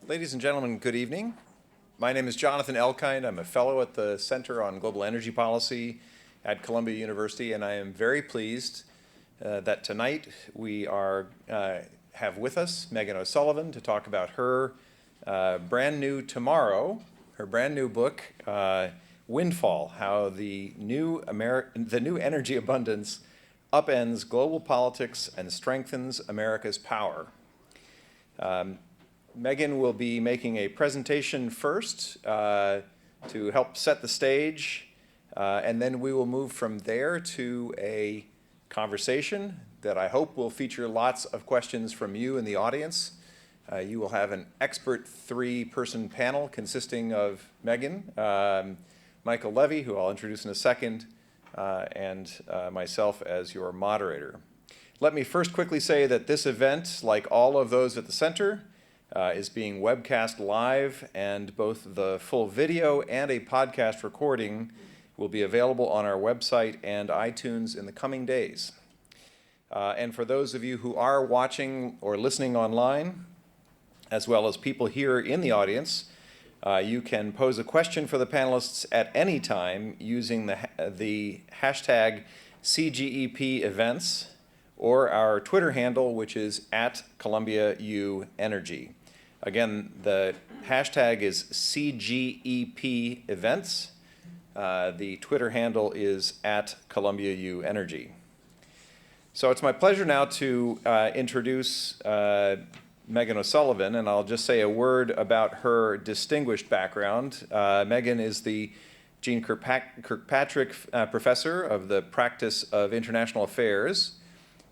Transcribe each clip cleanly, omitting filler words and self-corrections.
Ladies and gentlemen, good evening. My name is Jonathan Elkind. I'm a fellow at the Center on Global Energy Policy at Columbia University, and I am very pleased that tonight we have with us Meghan O'Sullivan to talk about her brand new book, Windfall, how the new energy abundance upends global politics and strengthens America's power. Meghan will be making a presentation first to help set the stage, and then we will move from there to a conversation that I hope will feature lots of questions from you in the audience. You will have an expert three-person panel consisting of Meghan, Michael Levi, who I'll introduce in a second, and myself as your moderator. Let me first quickly say that this event, like all of those at the center, is being webcast live, and both the full video and a podcast recording will be available on our website and iTunes in the coming days. And for those of you who are watching or listening online, as well as people here in the audience, you can pose a question for the panelists at any time using the hashtag CGEP events or our Twitter handle, which is @ColumbiaUEnergy. Again, the hashtag is CGEP events. The Twitter handle is @ColumbiaUEnergy. So it's my pleasure now to introduce Meghan O'Sullivan, and I'll just say a word about her distinguished background. Meghan is the Jeane Kirkpatrick Professor of the Practice of International Affairs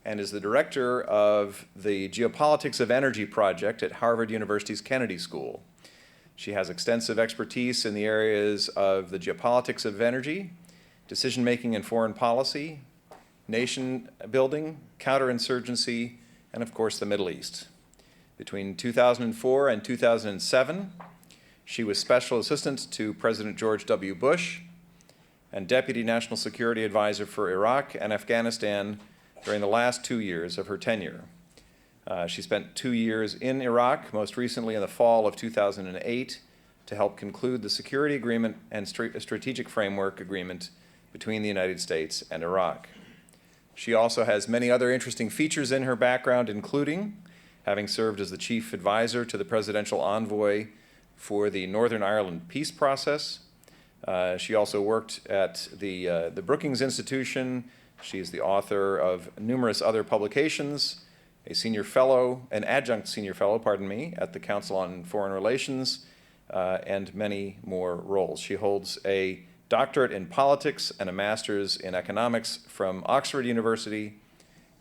and is the director of the Geopolitics of Energy Project at Harvard University's Kennedy School. She has extensive expertise in the areas of the geopolitics of energy, decision-making and foreign policy, nation building, counterinsurgency, and of course the Middle East. Between 2004 and 2007, she was Special Assistant to President George W. Bush and Deputy National Security Advisor for Iraq and Afghanistan during the last 2 years of her tenure. She spent 2 years in Iraq, most recently in the fall of 2008, to help conclude the security agreement and strategic framework agreement between the United States and Iraq. She also has many other interesting features in her background, including having served as the chief advisor to the presidential envoy for the Northern Ireland peace process. She also worked at the Brookings Institution. She is the author of numerous other publications, an adjunct senior fellow, at the Council on Foreign Relations, and many more roles. She holds a doctorate in politics and a master's in economics from Oxford University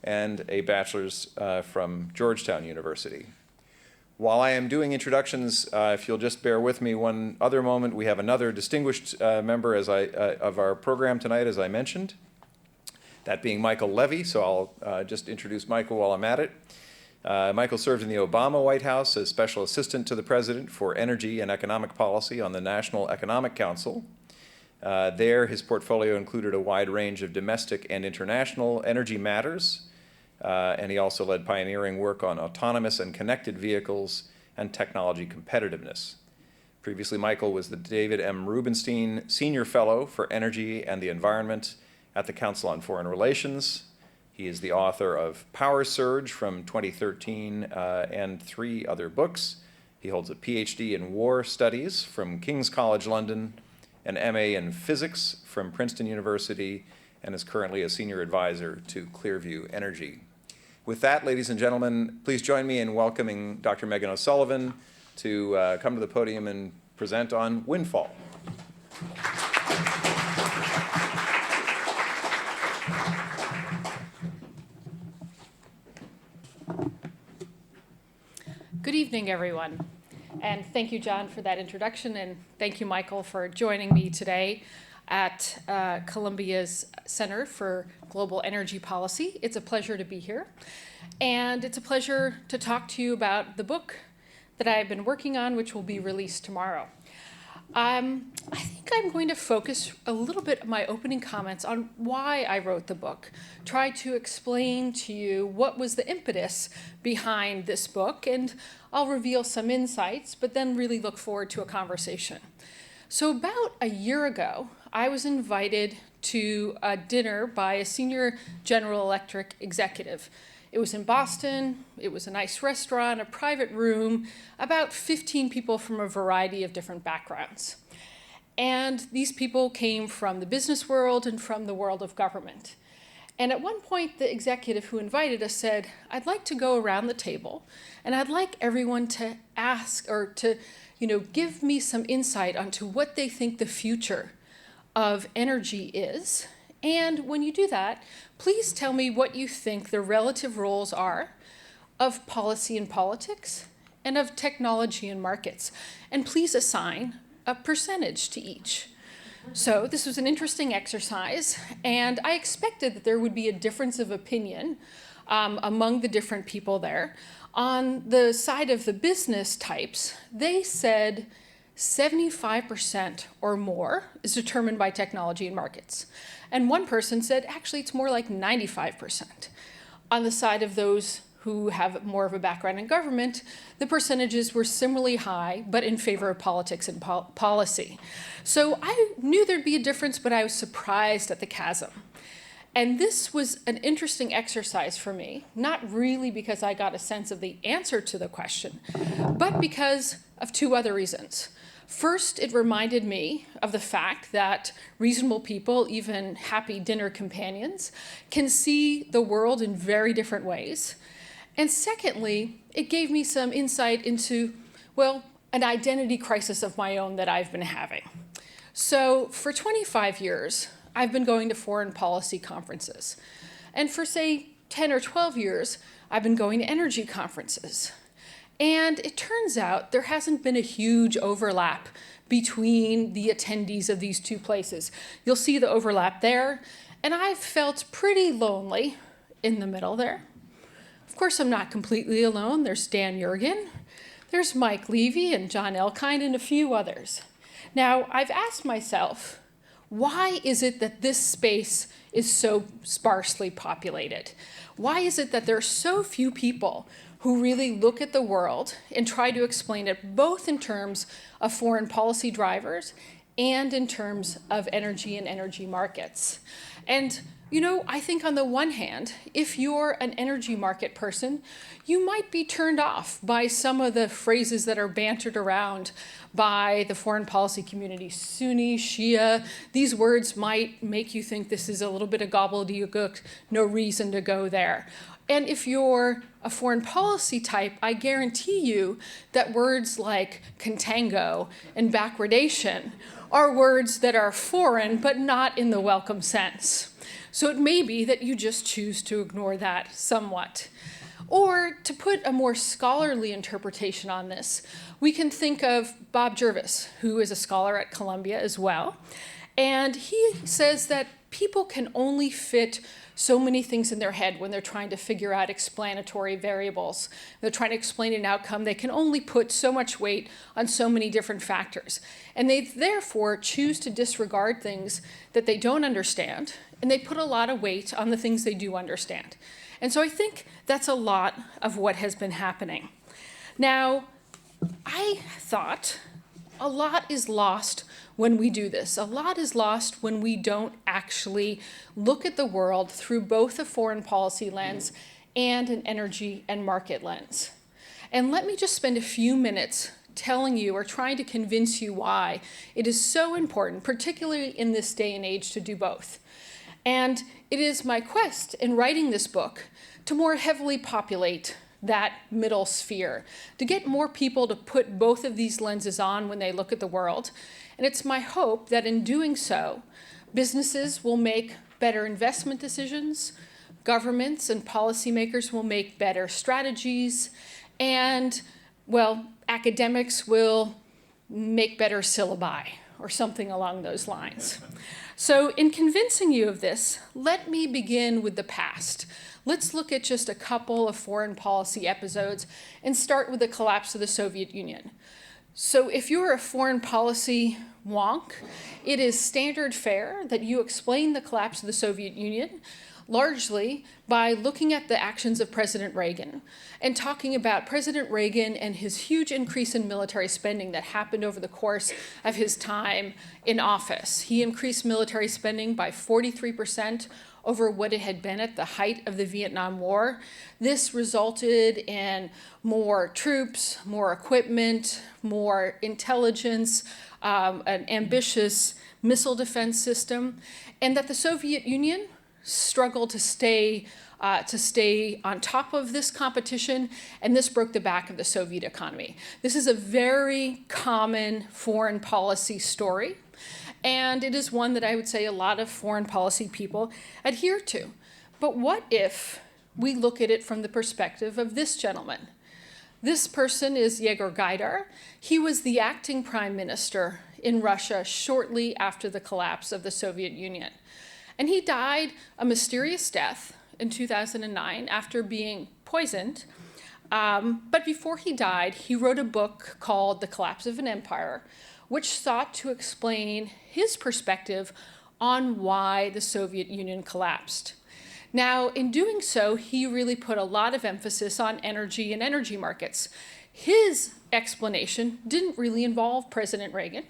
and a bachelor's from Georgetown University. While I am doing introductions, if you'll just bear with me one other moment, we have another distinguished member of our program tonight, as I mentioned, that being Michael Levi, so I'll just introduce Michael while I'm at it. Michael served in the Obama White House as Special Assistant to the President for Energy and Economic Policy on the National Economic Council. There, his portfolio included a wide range of domestic and international energy matters, and he also led pioneering work on autonomous and connected vehicles and technology competitiveness. Previously, Michael was the David M. Rubenstein Senior Fellow for Energy and the Environment at the Council on Foreign Relations. He is the author of Power Surge from 2013 and 3 other books. He holds a PhD in War Studies from King's College London, an MA in Physics from Princeton University, and is currently a senior advisor to Clearview Energy. With that, ladies and gentlemen, please join me in welcoming Dr. Meghan O'Sullivan to come to the podium and present on Windfall. Good evening, everyone. And thank you, John, for that introduction. And thank you, Michael, for joining me today at Columbia's Center for Global Energy Policy. It's a pleasure to be here. And it's a pleasure to talk to you about the book that I've been working on, which will be released tomorrow. I think think I'm going to focus a little bit of my opening comments on why I wrote the book, try to explain to you what was the impetus behind this book, and I'll reveal some insights, but then really look forward to a conversation. So about a year ago, I was invited to a dinner by a senior General Electric executive. It was in Boston, it was a nice restaurant, a private room, about 15 people from a variety of different backgrounds. And these people came from the business world and from the world of government. And at one point, the executive who invited us said, I'd like to go around the table, and I'd like everyone to ask or to, give me some insight onto what they think the future of energy is. And when you do that, please tell me what you think the relative roles are of policy and politics and of technology and markets. And please assign a percentage to each. So this was an interesting exercise, and I expected that there would be a difference of opinion among the different people there. On the side of the business types, they said 75% or more is determined by technology and markets. And one person said, actually, it's more like 95%. On the side of those who have more of a background in government, the percentages were similarly high, but in favor of politics and policy. So I knew there'd be a difference, but I was surprised at the chasm. And this was an interesting exercise for me, not really because I got a sense of the answer to the question, but because of two other reasons. First, it reminded me of the fact that reasonable people, even happy dinner companions, can see the world in very different ways. And secondly, it gave me some insight into, an identity crisis of my own that I've been having. So for 25 years, I've been going to foreign policy conferences. And for, say, 10 or 12 years, I've been going to energy conferences. And it turns out there hasn't been a huge overlap between the attendees of these two places. You'll see the overlap there. And I've felt pretty lonely in the middle there. Of course, I'm not completely alone. There's Dan Yergin, there's Mike Levi and John Elkind and a few others. Now, I've asked myself, why is it that this space is so sparsely populated? Why is it that there are so few people who really look at the world and try to explain it both in terms of foreign policy drivers and in terms of energy and energy markets? And I think on the one hand, if you're an energy market person, you might be turned off by some of the phrases that are bantered around by the foreign policy community. Sunni, Shia, these words might make you think this is a little bit of gobbledygook, no reason to go there. And if you're a foreign policy type, I guarantee you that words like contango and backwardation are words that are foreign, but not in the welcome sense. So it may be that you just choose to ignore that somewhat. Or to put a more scholarly interpretation on this, we can think of Bob Jervis, who is a scholar at Columbia as well. And he says that people can only fit so many things in their head when they're trying to figure out explanatory variables. They're trying to explain an outcome. They can only put so much weight on so many different factors. And they therefore choose to disregard things that they don't understand, and they put a lot of weight on the things they do understand. And so I think that's a lot of what has been happening. Now, I thought a lot is lost when we do this. A lot is lost when we don't actually look at the world through both a foreign policy lens and an energy and market lens. And let me just spend a few minutes telling you or trying to convince you why it is so important, particularly in this day and age, to do both. And it is my quest in writing this book to more heavily populate that middle sphere, to get more people to put both of these lenses on when they look at the world. And it's my hope that in doing so, businesses will make better investment decisions, governments and policymakers will make better strategies, and, academics will make better syllabi, or something along those lines. So in convincing you of this, let me begin with the past. Let's look at just a couple of foreign policy episodes and start with the collapse of the Soviet Union. So if you're a foreign policy wonk, it is standard fare that you explain the collapse of the Soviet Union largely by looking at the actions of President Reagan and talking about President Reagan and his huge increase in military spending that happened over the course of his time in office. He increased military spending by 43% over what it had been at the height of the Vietnam War. This resulted in more troops, more equipment, more intelligence, an ambitious missile defense system, and that the Soviet Union struggled to stay on top of this competition, and this broke the back of the Soviet economy. This is a very common foreign policy story, and it is one that I would say a lot of foreign policy people adhere to. But what if we look at it from the perspective of this gentleman? This person is Yegor Gaidar. He was the acting prime minister in Russia shortly after the collapse of the Soviet Union. And he died a mysterious death in 2009 after being poisoned. But before he died, he wrote a book called The Collapse of an Empire, which sought to explain his perspective on why the Soviet Union collapsed. Now, in doing so, he really put a lot of emphasis on energy and energy markets. His explanation didn't really involve President Reagan,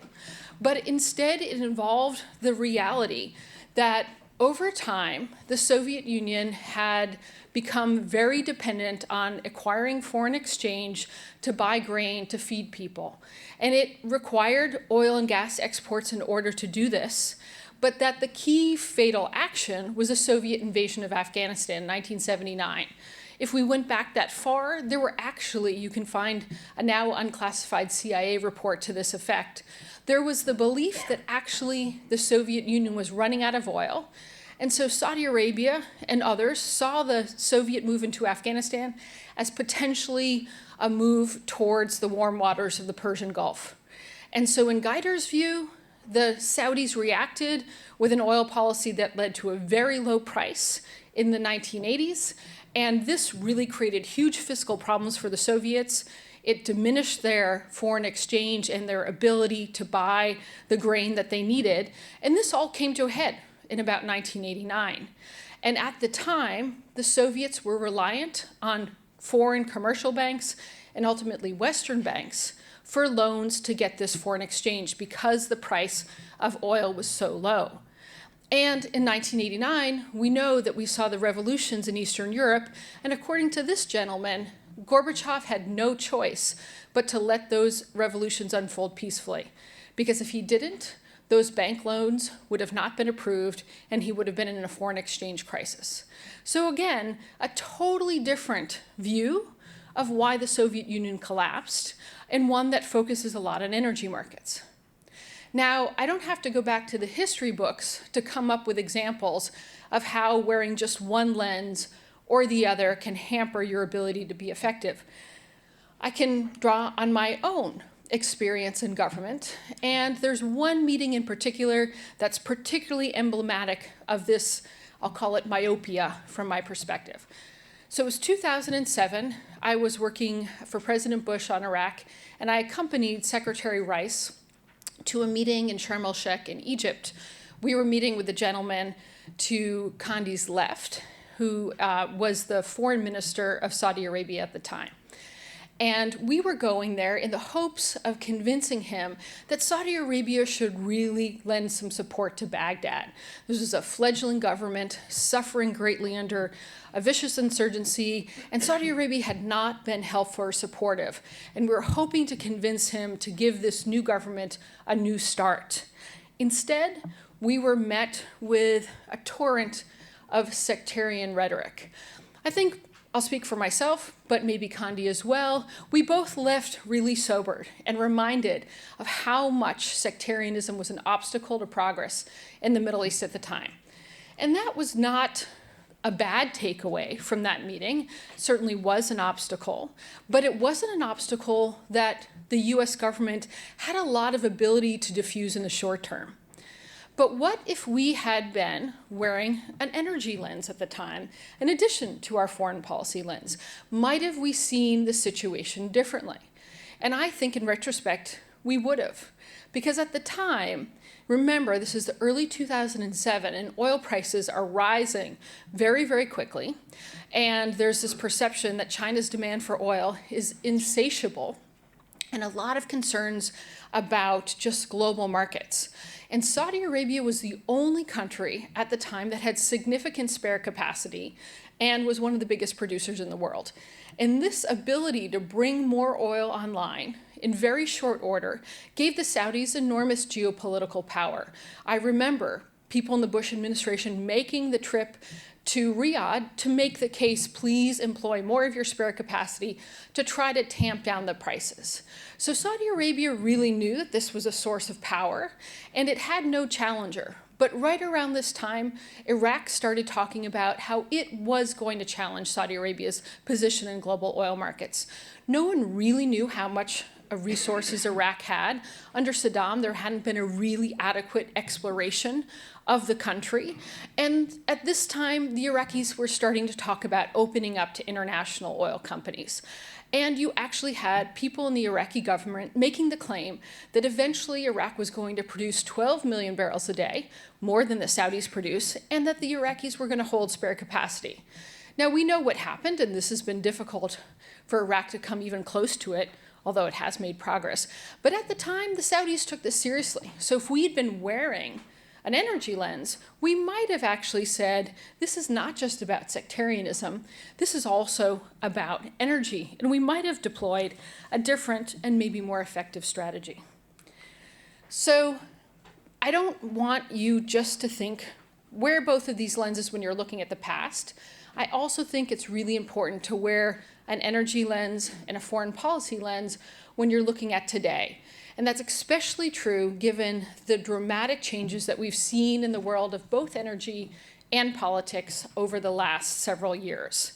but instead it involved the reality that over time, the Soviet Union had become very dependent on acquiring foreign exchange to buy grain to feed people. And it required oil and gas exports in order to do this, but that the key fatal action was a Soviet invasion of Afghanistan in 1979. If we went back that far, there were actually, you can find a now unclassified CIA report to this effect, there was the belief that actually the Soviet Union was running out of oil. And so Saudi Arabia and others saw the Soviet move into Afghanistan as potentially a move towards the warm waters of the Persian Gulf. And so in Gaidar's view, the Saudis reacted with an oil policy that led to a very low price in the 1980s. And this really created huge fiscal problems for the Soviets. It diminished their foreign exchange and their ability to buy the grain that they needed. And this all came to a head in about 1989. And at the time, the Soviets were reliant on foreign commercial banks and ultimately Western banks for loans to get this foreign exchange because the price of oil was so low. And in 1989, we know that we saw the revolutions in Eastern Europe, and according to this gentleman, Gorbachev had no choice but to let those revolutions unfold peacefully. Because if he didn't, those bank loans would have not been approved and he would have been in a foreign exchange crisis. So again, a totally different view of why the Soviet Union collapsed, and one that focuses a lot on energy markets. Now, I don't have to go back to the history books to come up with examples of how wearing just one lens or the other can hamper your ability to be effective. I can draw on my own experience in government, and there's one meeting in particular that's particularly emblematic of this, I'll call it myopia from my perspective. So it was 2007, I was working for President Bush on Iraq, and I accompanied Secretary Rice to a meeting in Sharm el-Sheikh in Egypt. We were meeting with a gentleman to Kandi's left, who was the foreign minister of Saudi Arabia at the time. And we were going there in the hopes of convincing him that Saudi Arabia should really lend some support to Baghdad. This was a fledgling government suffering greatly under a vicious insurgency, and Saudi Arabia had not been helpful or supportive. And we were hoping to convince him to give this new government a new start. Instead, we were met with a torrent of sectarian rhetoric. I think I'll speak for myself, but maybe Kandi as well. We both left really sobered and reminded of how much sectarianism was an obstacle to progress in the Middle East at the time. And that was not a bad takeaway from that meeting. It certainly was an obstacle, but it wasn't an obstacle that the US government had a lot of ability to diffuse in the short term. But what if we had been wearing an energy lens at the time, in addition to our foreign policy lens? Might have we seen the situation differently? And I think in retrospect, we would have. Because at the time, remember, this is the early 2007, and oil prices are rising very, very quickly. And there's this perception that China's demand for oil is insatiable, and a lot of concerns about just global markets. And Saudi Arabia was the only country at the time that had significant spare capacity and was one of the biggest producers in the world. And this ability to bring more oil online in very short order gave the Saudis enormous geopolitical power. I remember people in the Bush administration making the trip to Riyadh to make the case, please employ more of your spare capacity to try to tamp down the prices. So Saudi Arabia really knew that this was a source of power, and it had no challenger. But right around this time, Iraq started talking about how it was going to challenge Saudi Arabia's position in global oil markets. No one really knew how much resources Iraq had. Under Saddam, there hadn't been a really adequate exploration of the country. And at this time, the Iraqis were starting to talk about opening up to international oil companies. And you actually had people in the Iraqi government making the claim that eventually Iraq was going to produce 12 million barrels a day, more than the Saudis produce, and that the Iraqis were going to hold spare capacity. Now, we know what happened, and this has been difficult for Iraq to come even close to it, although it has made progress. But at the time, the Saudis took this seriously. So if we had been wearing an energy lens, we might have actually said, this is not just about sectarianism, this is also about energy. And we might have deployed a different and maybe more effective strategy. So I don't want you just to think, wear both of these lenses when you're looking at the past. I also think it's really important to wear an energy lens and a foreign policy lens when you're looking at today. And that's especially true given the dramatic changes that we've seen in the world of both energy and politics over the last several years.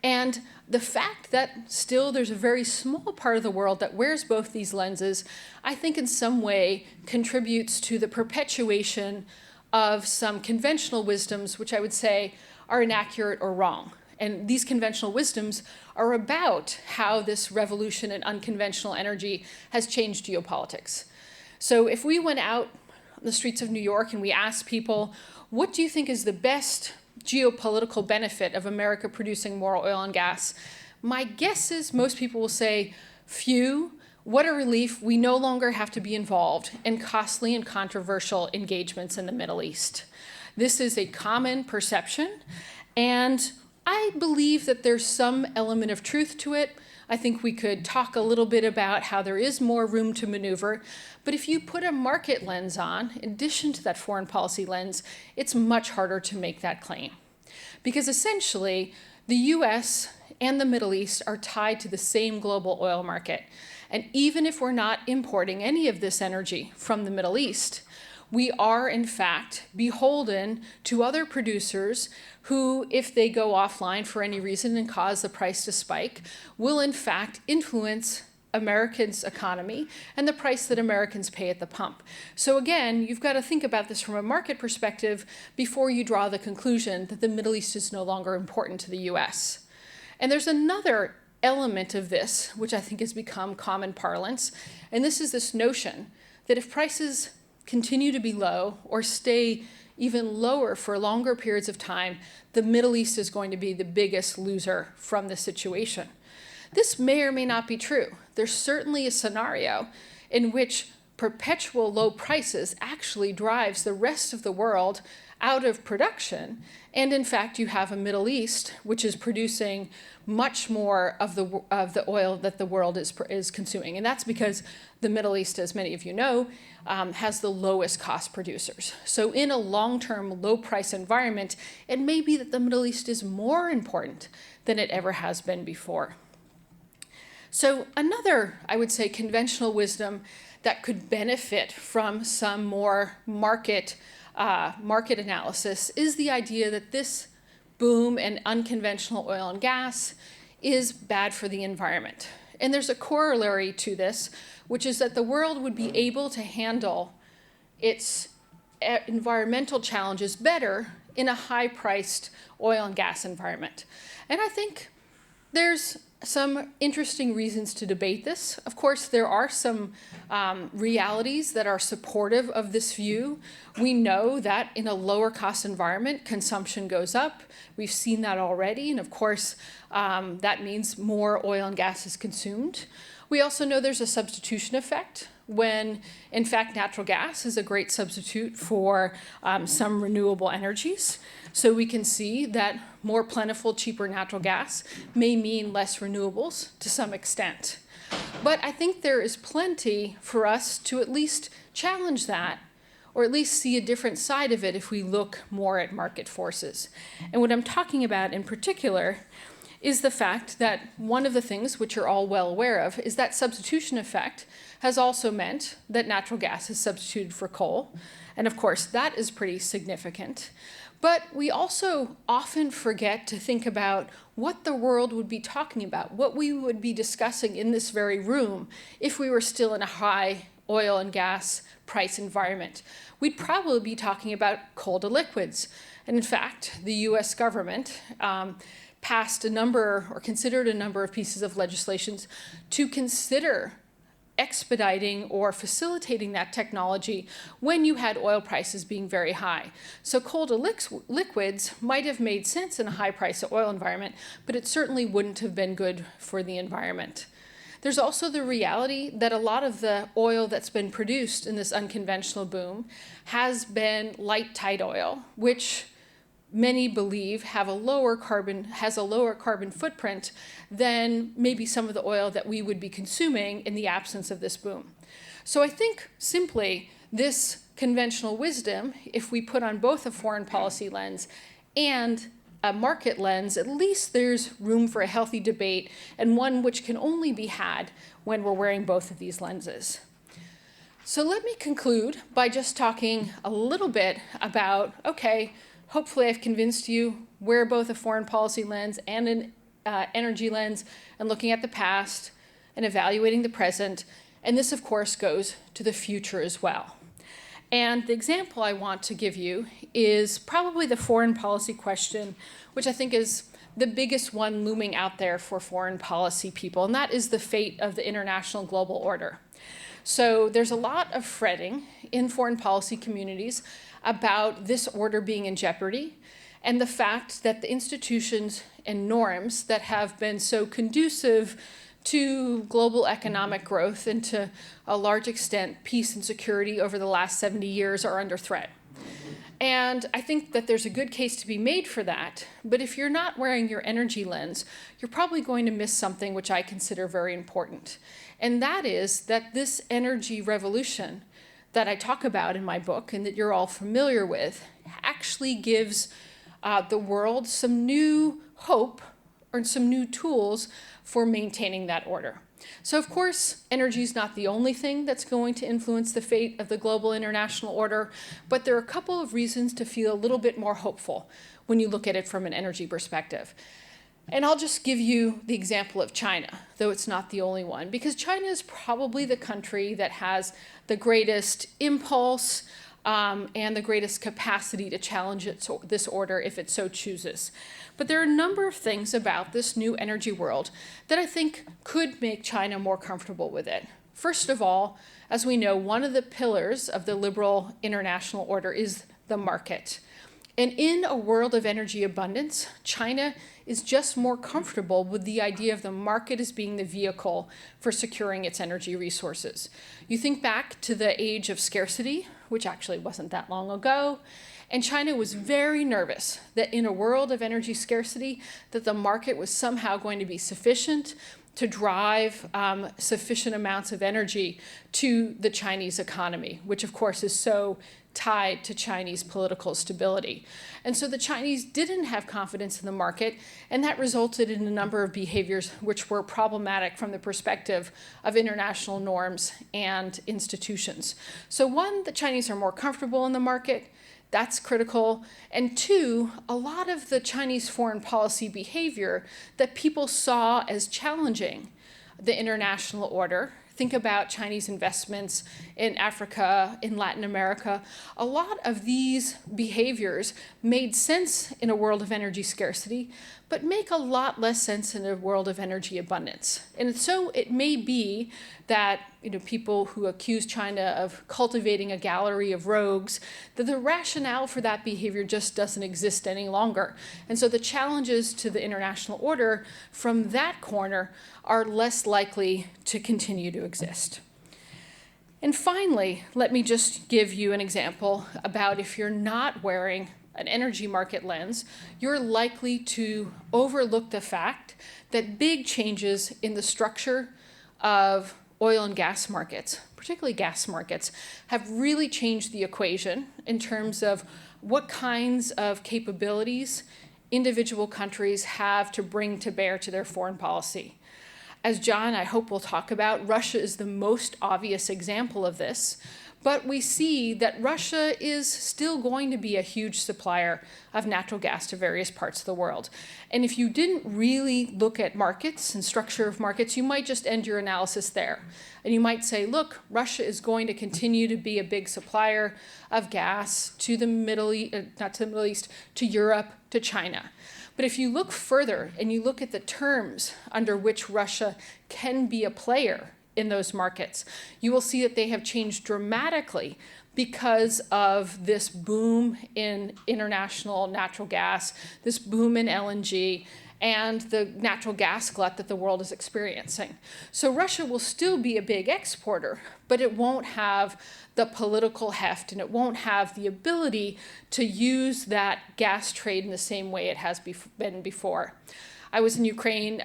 And the fact that still there's a very small part of the world that wears both these lenses, I think in some way contributes to the perpetuation of some conventional wisdoms, which I would say are inaccurate or wrong. And these conventional wisdoms are about how this revolution in unconventional energy has changed geopolitics. So if we went out on the streets of New York and we asked people, what do you think is the best geopolitical benefit of America producing more oil and gas? My guess is most people will say, few, what a relief, we no longer have to be involved in costly and controversial engagements in the Middle East. This is a common perception, and I believe that there's some element of truth to it. I think we could talk a little bit about how there is more room to maneuver. But if you put a market lens on, in addition to that foreign policy lens, it's much harder to make that claim. Because essentially, the US and the Middle East are tied to the same global oil market. And even if we're not importing any of this energy from the Middle East, we are, in fact, beholden to other producers who, if they go offline for any reason and cause the price to spike, will, in fact, influence Americans' economy and the price that Americans pay at the pump. So again, you've got to think about this from a market perspective before you draw the conclusion that the Middle East is no longer important to the US. And there's another element of this, which I think has become common parlance, and this is this notion that if prices continue to be low or stay even lower for longer periods of time, the Middle East is going to be the biggest loser from the situation. This may or may not be true. There's certainly a scenario in which perpetual low prices actually drives the rest of the world out of production. And in fact, you have a Middle East, which is producing much more of the oil that the world is consuming. And that's because the Middle East, as many of you know, has the lowest cost producers. So in a long-term low price environment, it may be that the Middle East is more important than it ever has been before. So another, I would say, conventional wisdom that could benefit from some more market analysis is the idea that this boom in unconventional oil and gas is bad for the environment. And there's a corollary to this, which is that the world would be able to handle its environmental challenges better in a high-priced oil and gas environment. And I think there's some interesting reasons to debate this. Of course, there are some realities that are supportive of this view. We know that in a lower cost environment, consumption goes up. We've seen that already, and of course, that means more oil and gas is consumed. We also know there's a substitution effect when, in fact, natural gas is a great substitute for some renewable energies. So we can see that more plentiful, cheaper natural gas may mean less renewables to some extent. But I think there is plenty for us to at least challenge that, or at least see a different side of it if we look more at market forces. And what I'm talking about in particular is the fact that one of the things which you're all well aware of is that substitution effect has also meant that natural gas is substituted for coal. And of course, that is pretty significant. But we also often forget to think about what the world would be talking about, what we would be discussing in this very room if we were still in a high oil and gas price environment. We'd probably be talking about coal to liquids. And in fact, the US government passed a number, or considered a number of pieces of legislation to consider expediting or facilitating that technology when you had oil prices being very high. So coal to liquids might have made sense in a high price of oil environment, but it certainly wouldn't have been good for the environment. There's also the reality that a lot of the oil that's been produced in this unconventional boom has been light tight oil, which many believe has a lower carbon footprint than maybe some of the oil that we would be consuming in the absence of this boom. So I think simply this conventional wisdom, if we put on both a foreign policy lens and a market lens, at least there's room for a healthy debate, and one which can only be had when we're wearing both of these lenses. So let me conclude by just talking a little bit about, okay, hopefully I've convinced you we're both a foreign policy lens and an energy lens, and looking at the past and evaluating the present. And this, of course, goes to the future as well. And the example I want to give you is probably the foreign policy question, which I think is the biggest one looming out there for foreign policy people, and that is the fate of the international global order. So there's a lot of fretting in foreign policy communities about this order being in jeopardy, and the fact that the institutions and norms that have been so conducive to global economic growth and to a large extent peace and security over the last 70 years are under threat. And I think that there's a good case to be made for that, but if you're not wearing your energy lens, you're probably going to miss something which I consider very important. And that is that this energy revolution that I talk about in my book and that you're all familiar with actually gives the world some new hope or some new tools for maintaining that order. So of course, energy is not the only thing that's going to influence the fate of the global international order, but there are a couple of reasons to feel a little bit more hopeful when you look at it from an energy perspective. And I'll just give you the example of China, though it's not the only one, because China is probably the country that has the greatest impulse and the greatest capacity to challenge this order if it so chooses. But there are a number of things about this new energy world that I think could make China more comfortable with it. First of all, as we know, one of the pillars of the liberal international order is the market. And in a world of energy abundance, China is just more comfortable with the idea of the market as being the vehicle for securing its energy resources. You think back to the age of scarcity, which actually wasn't that long ago, and China was very nervous that in a world of energy scarcity, that the market was somehow going to be sufficient to drive sufficient amounts of energy to the Chinese economy, which of course is so tied to Chinese political stability. And so the Chinese didn't have confidence in the market, and that resulted in a number of behaviors which were problematic from the perspective of international norms and institutions. So one, the Chinese are more comfortable in the market. That's critical. And two, a lot of the Chinese foreign policy behavior that people saw as challenging the international order, think about Chinese investments in Africa, in Latin America, a lot of these behaviors made sense in a world of energy scarcity, but make a lot less sense in a world of energy abundance. And so it may be that people who accuse China of cultivating a gallery of rogues, that the rationale for that behavior just doesn't exist any longer. And so the challenges to the international order from that corner are less likely to continue to exist. And finally, let me just give you an example about if you're not wearing an energy market lens, you're likely to overlook the fact that big changes in the structure of oil and gas markets, particularly gas markets, have really changed the equation in terms of what kinds of capabilities individual countries have to bring to bear to their foreign policy. As John, I hope, will talk about, Russia is the most obvious example of this. But we see that Russia is still going to be a huge supplier of natural gas to various parts of the world. And if you didn't really look at markets and structure of markets, you might just end your analysis there. And you might say, look, Russia is going to continue to be a big supplier of gas to the Middle East, not to the Middle East, to Europe, to China. But if you look further and you look at the terms under which Russia can be a player in those markets, you will see that they have changed dramatically because of this boom in international natural gas, this boom in LNG, and the natural gas glut that the world is experiencing. So Russia will still be a big exporter, but it won't have the political heft and it won't have the ability to use that gas trade in the same way it has been before. I was in Ukraine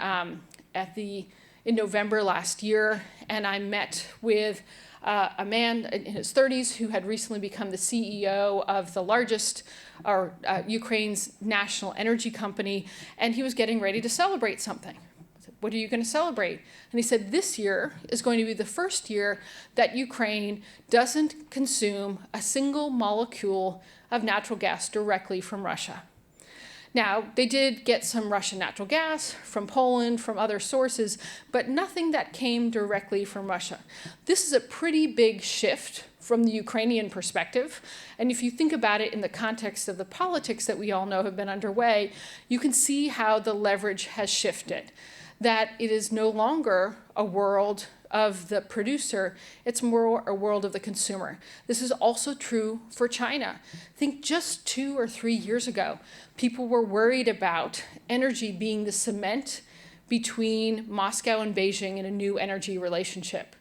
in November last year, and I met with a man in his 30s who had recently become the CEO of the largest, Ukraine's national energy company, and he was getting ready to celebrate something. I said, what are you going to celebrate? And he said, this year is going to be the first year that Ukraine doesn't consume a single molecule of natural gas directly from Russia. Now, they did get some Russian natural gas from Poland, from other sources, but nothing that came directly from Russia. This is a pretty big shift from the Ukrainian perspective. And if you think about it in the context of the politics that we all know have been underway, you can see how the leverage has shifted. That it is no longer a world of the producer, it's more a world of the consumer. This is also true for China. I think just 2 or 3 years ago, people were worried about energy being the cement between Moscow and Beijing in a new energy relationship.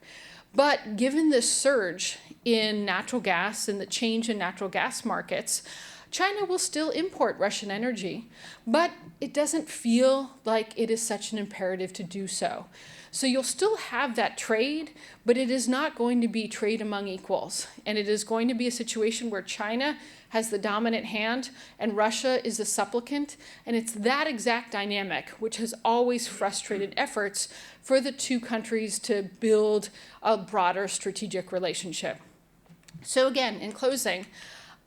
But given this surge in natural gas and the change in natural gas markets, China will still import Russian energy, but it doesn't feel like it is such an imperative to do so. So you'll still have that trade, but it is not going to be trade among equals. And it is going to be a situation where China has the dominant hand and Russia is the supplicant. And it's that exact dynamic which has always frustrated efforts for the two countries to build a broader strategic relationship. So again, in closing,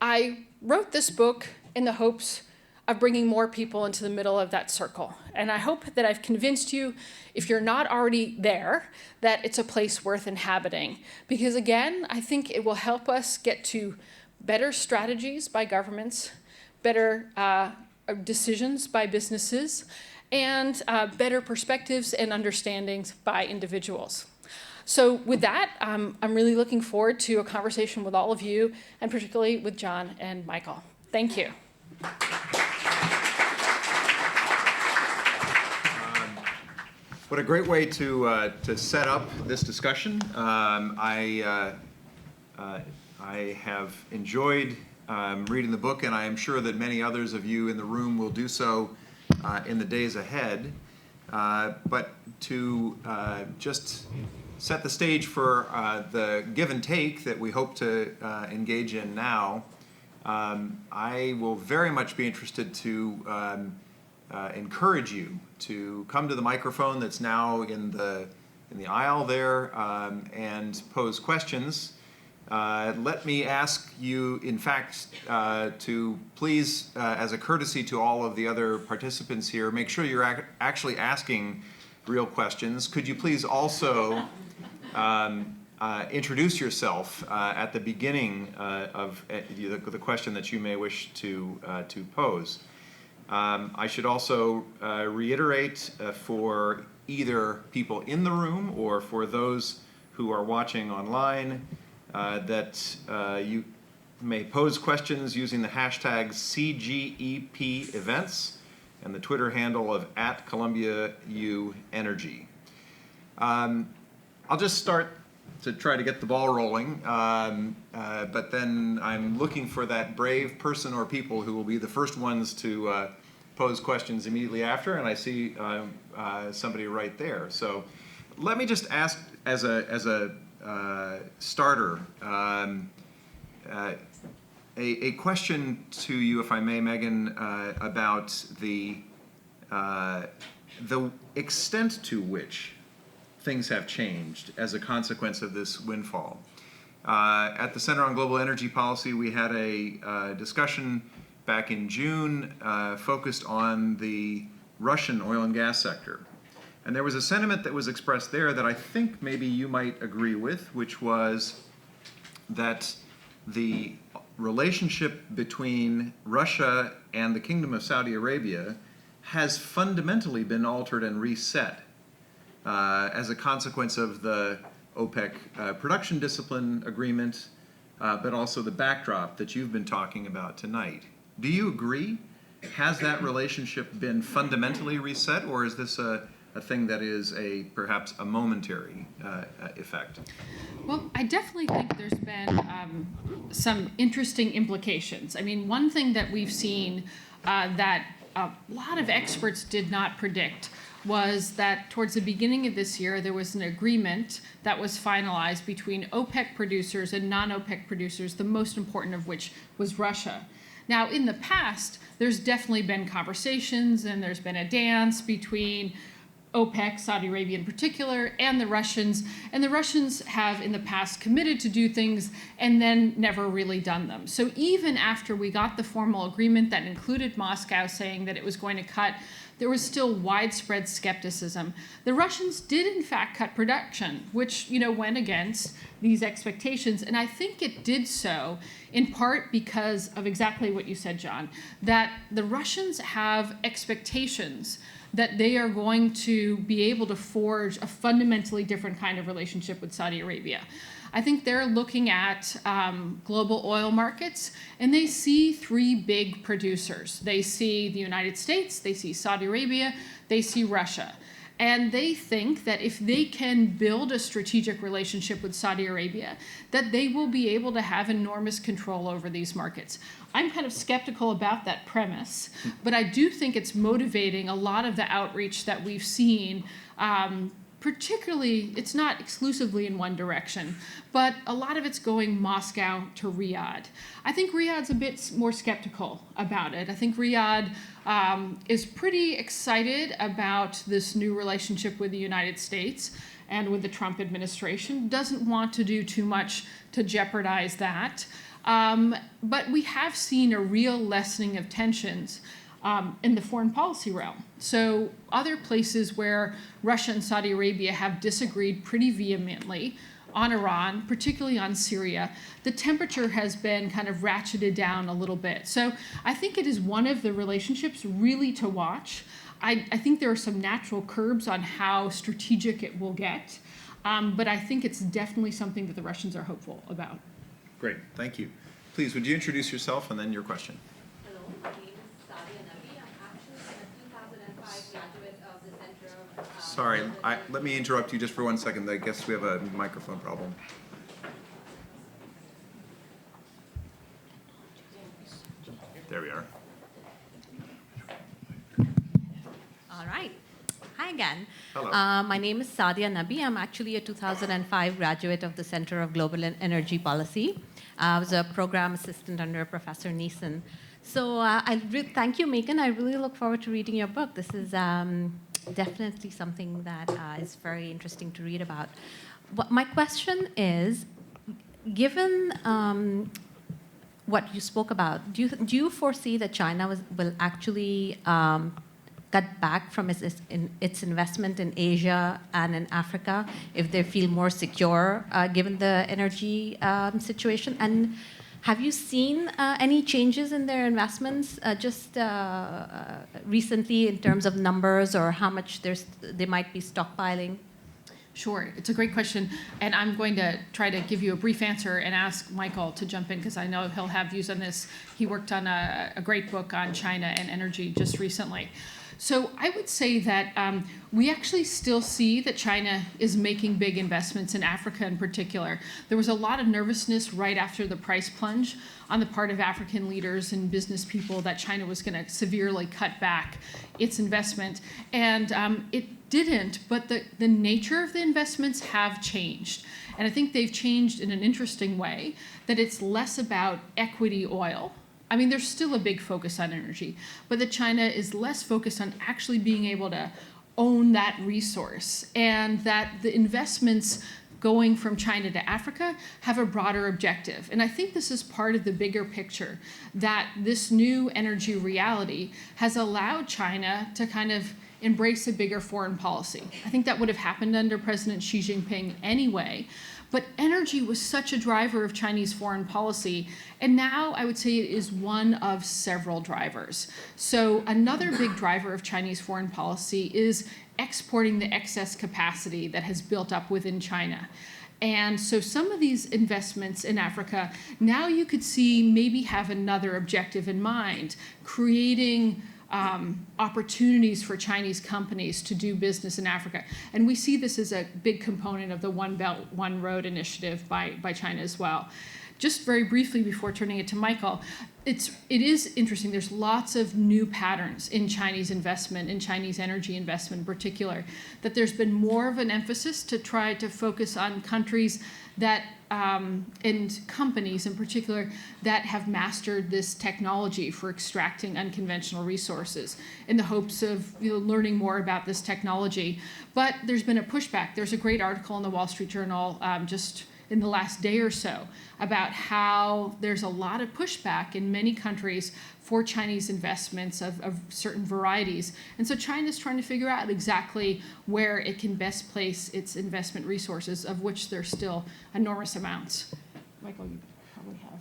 I wrote this book in the hopes of bringing more people into the middle of that circle. And I hope that I've convinced you, if you're not already there, that it's a place worth inhabiting. Because again, I think it will help us get to better strategies by governments, better decisions by businesses, and better perspectives and understandings by individuals. So with that, I'm really looking forward to a conversation with all of you, and particularly with John and Michael. Thank you. What a great way to set up this discussion. I have enjoyed reading the book, and I am sure that many others of you in the room will do so in the days ahead. But to just set the stage for the give and take that we hope to engage in now, I will very much be interested to encourage you to come to the microphone that's now in the aisle there and pose questions. Let me ask you, in fact, to please, as a courtesy to all of the other participants here, make sure you're actually asking real questions. Could you please also introduce yourself at the beginning of the question that you may wish to pose. I should also reiterate for either people in the room or for those who are watching online that you may pose questions using the hashtag CGEP events and the Twitter handle of @ColumbiaUEnergy. I'll just start to try to get the ball rolling, but then I'm looking for that brave person or people who will be the first ones to pose questions immediately after, and I see somebody right there. So let me just ask as a starter, a question to you, if I may, Megan, about the extent to which things have changed as a consequence of this windfall. At the Center on Global Energy Policy, we had a discussion back in June focused on the Russian oil and gas sector. And there was a sentiment that was expressed there that I think maybe you might agree with, which was that the relationship between Russia and the Kingdom of Saudi Arabia has fundamentally been altered and reset as a consequence of the OPEC production discipline agreement, but also the backdrop that you've been talking about tonight. Do you agree? Has that relationship been fundamentally reset, or is this a thing that is perhaps a momentary effect? Well, I definitely think there's been some interesting implications. I mean, one thing that we've seen that a lot of experts did not predict was that towards the beginning of this year, there was an agreement that was finalized between OPEC producers and non-OPEC producers, the most important of which was Russia. Now, in the past, there's definitely been conversations and there's been a dance between OPEC, Saudi Arabia in particular, and the Russians. And the Russians have in the past committed to do things and then never really done them. So even after we got the formal agreement that included Moscow saying that it was going to cut, there was still widespread skepticism. The Russians did in fact cut production, which went against these expectations. And I think it did so in part because of exactly what you said, John, that the Russians have expectations that they are going to be able to forge a fundamentally different kind of relationship with Saudi Arabia. I think they're looking at global oil markets, and they see three big producers. They see the United States, they see Saudi Arabia, they see Russia. And they think that if they can build a strategic relationship with Saudi Arabia, that they will be able to have enormous control over these markets. I'm kind of skeptical about that premise, but I do think it's motivating a lot of the outreach that we've seen, particularly, it's not exclusively in one direction, but a lot of it's going Moscow to Riyadh. I think Riyadh's a bit more skeptical about it. I think Riyadh is pretty excited about this new relationship with the United States and with the Trump administration, doesn't want to do too much to jeopardize that. But we have seen a real lessening of tensions in the foreign policy realm. So other places where Russia and Saudi Arabia have disagreed pretty vehemently on Iran, particularly on Syria, the temperature has been kind of ratcheted down a little bit. So I think it is one of the relationships really to watch. I think there are some natural curbs on how strategic it will get, but I think it's definitely something that the Russians are hopeful about. Great, thank you. Please, would you introduce yourself and then your question? Hello, my name is Sadia Nabi. I'm actually a 2005 graduate of the Center of... Sorry, let me interrupt you just for 1 second. I guess we have a microphone problem. There we are. All right. Hi again. Hello. My name is Sadia Nabi. I'm actually a 2005 graduate of the Center of Global Energy Policy. I was a program assistant under Professor Neeson. So thank you, Megan. I really look forward to reading your book. This is definitely something that is very interesting to read about. My question is, given what you spoke about, do you foresee that China will actually cut back from its investment in Asia and in Africa if they feel more secure given the energy situation? And have you seen any changes in their investments just recently in terms of numbers or how much they might be stockpiling? Sure, it's a great question, and I'm going to try to give you a brief answer and ask Michael to jump in because I know he'll have views on this. He worked on a great book on China and energy just recently. So I would say that we actually still see that China is making big investments in Africa in particular. There was a lot of nervousness right after the price plunge on the part of African leaders and business people that China was going to severely cut back its investment. And it didn't, but the nature of the investments have changed. And I think they've changed in an interesting way, that it's less about equity oil. I mean, there's still a big focus on energy, but that China is less focused on actually being able to own that resource, and that the investments going from China to Africa have a broader objective. And I think this is part of the bigger picture, that this new energy reality has allowed China to kind of embrace a bigger foreign policy. I think that would have happened under President Xi Jinping anyway. But energy was such a driver of Chinese foreign policy, and now I would say it is one of several drivers. So another big driver of Chinese foreign policy is exporting the excess capacity that has built up within China. And so some of these investments in Africa, now you could see maybe have another objective in mind, creating opportunities for Chinese companies to do business in Africa. And we see this as a big component of the One Belt, One Road initiative by China as well. Just very briefly before turning it to Michael, it is interesting. There's lots of new patterns in Chinese investment, in Chinese energy investment in particular, that there's been more of an emphasis to try to focus on countries that and companies in particular that have mastered this technology for extracting unconventional resources in the hopes of learning more about this technology. But there's been a pushback. There's a great article in the Wall Street Journal just in the last day or so about how there's a lot of pushback in many countries for Chinese investments of certain varieties. And so China's trying to figure out exactly where it can best place its investment resources, of which there's still enormous amounts. Michael, you probably have.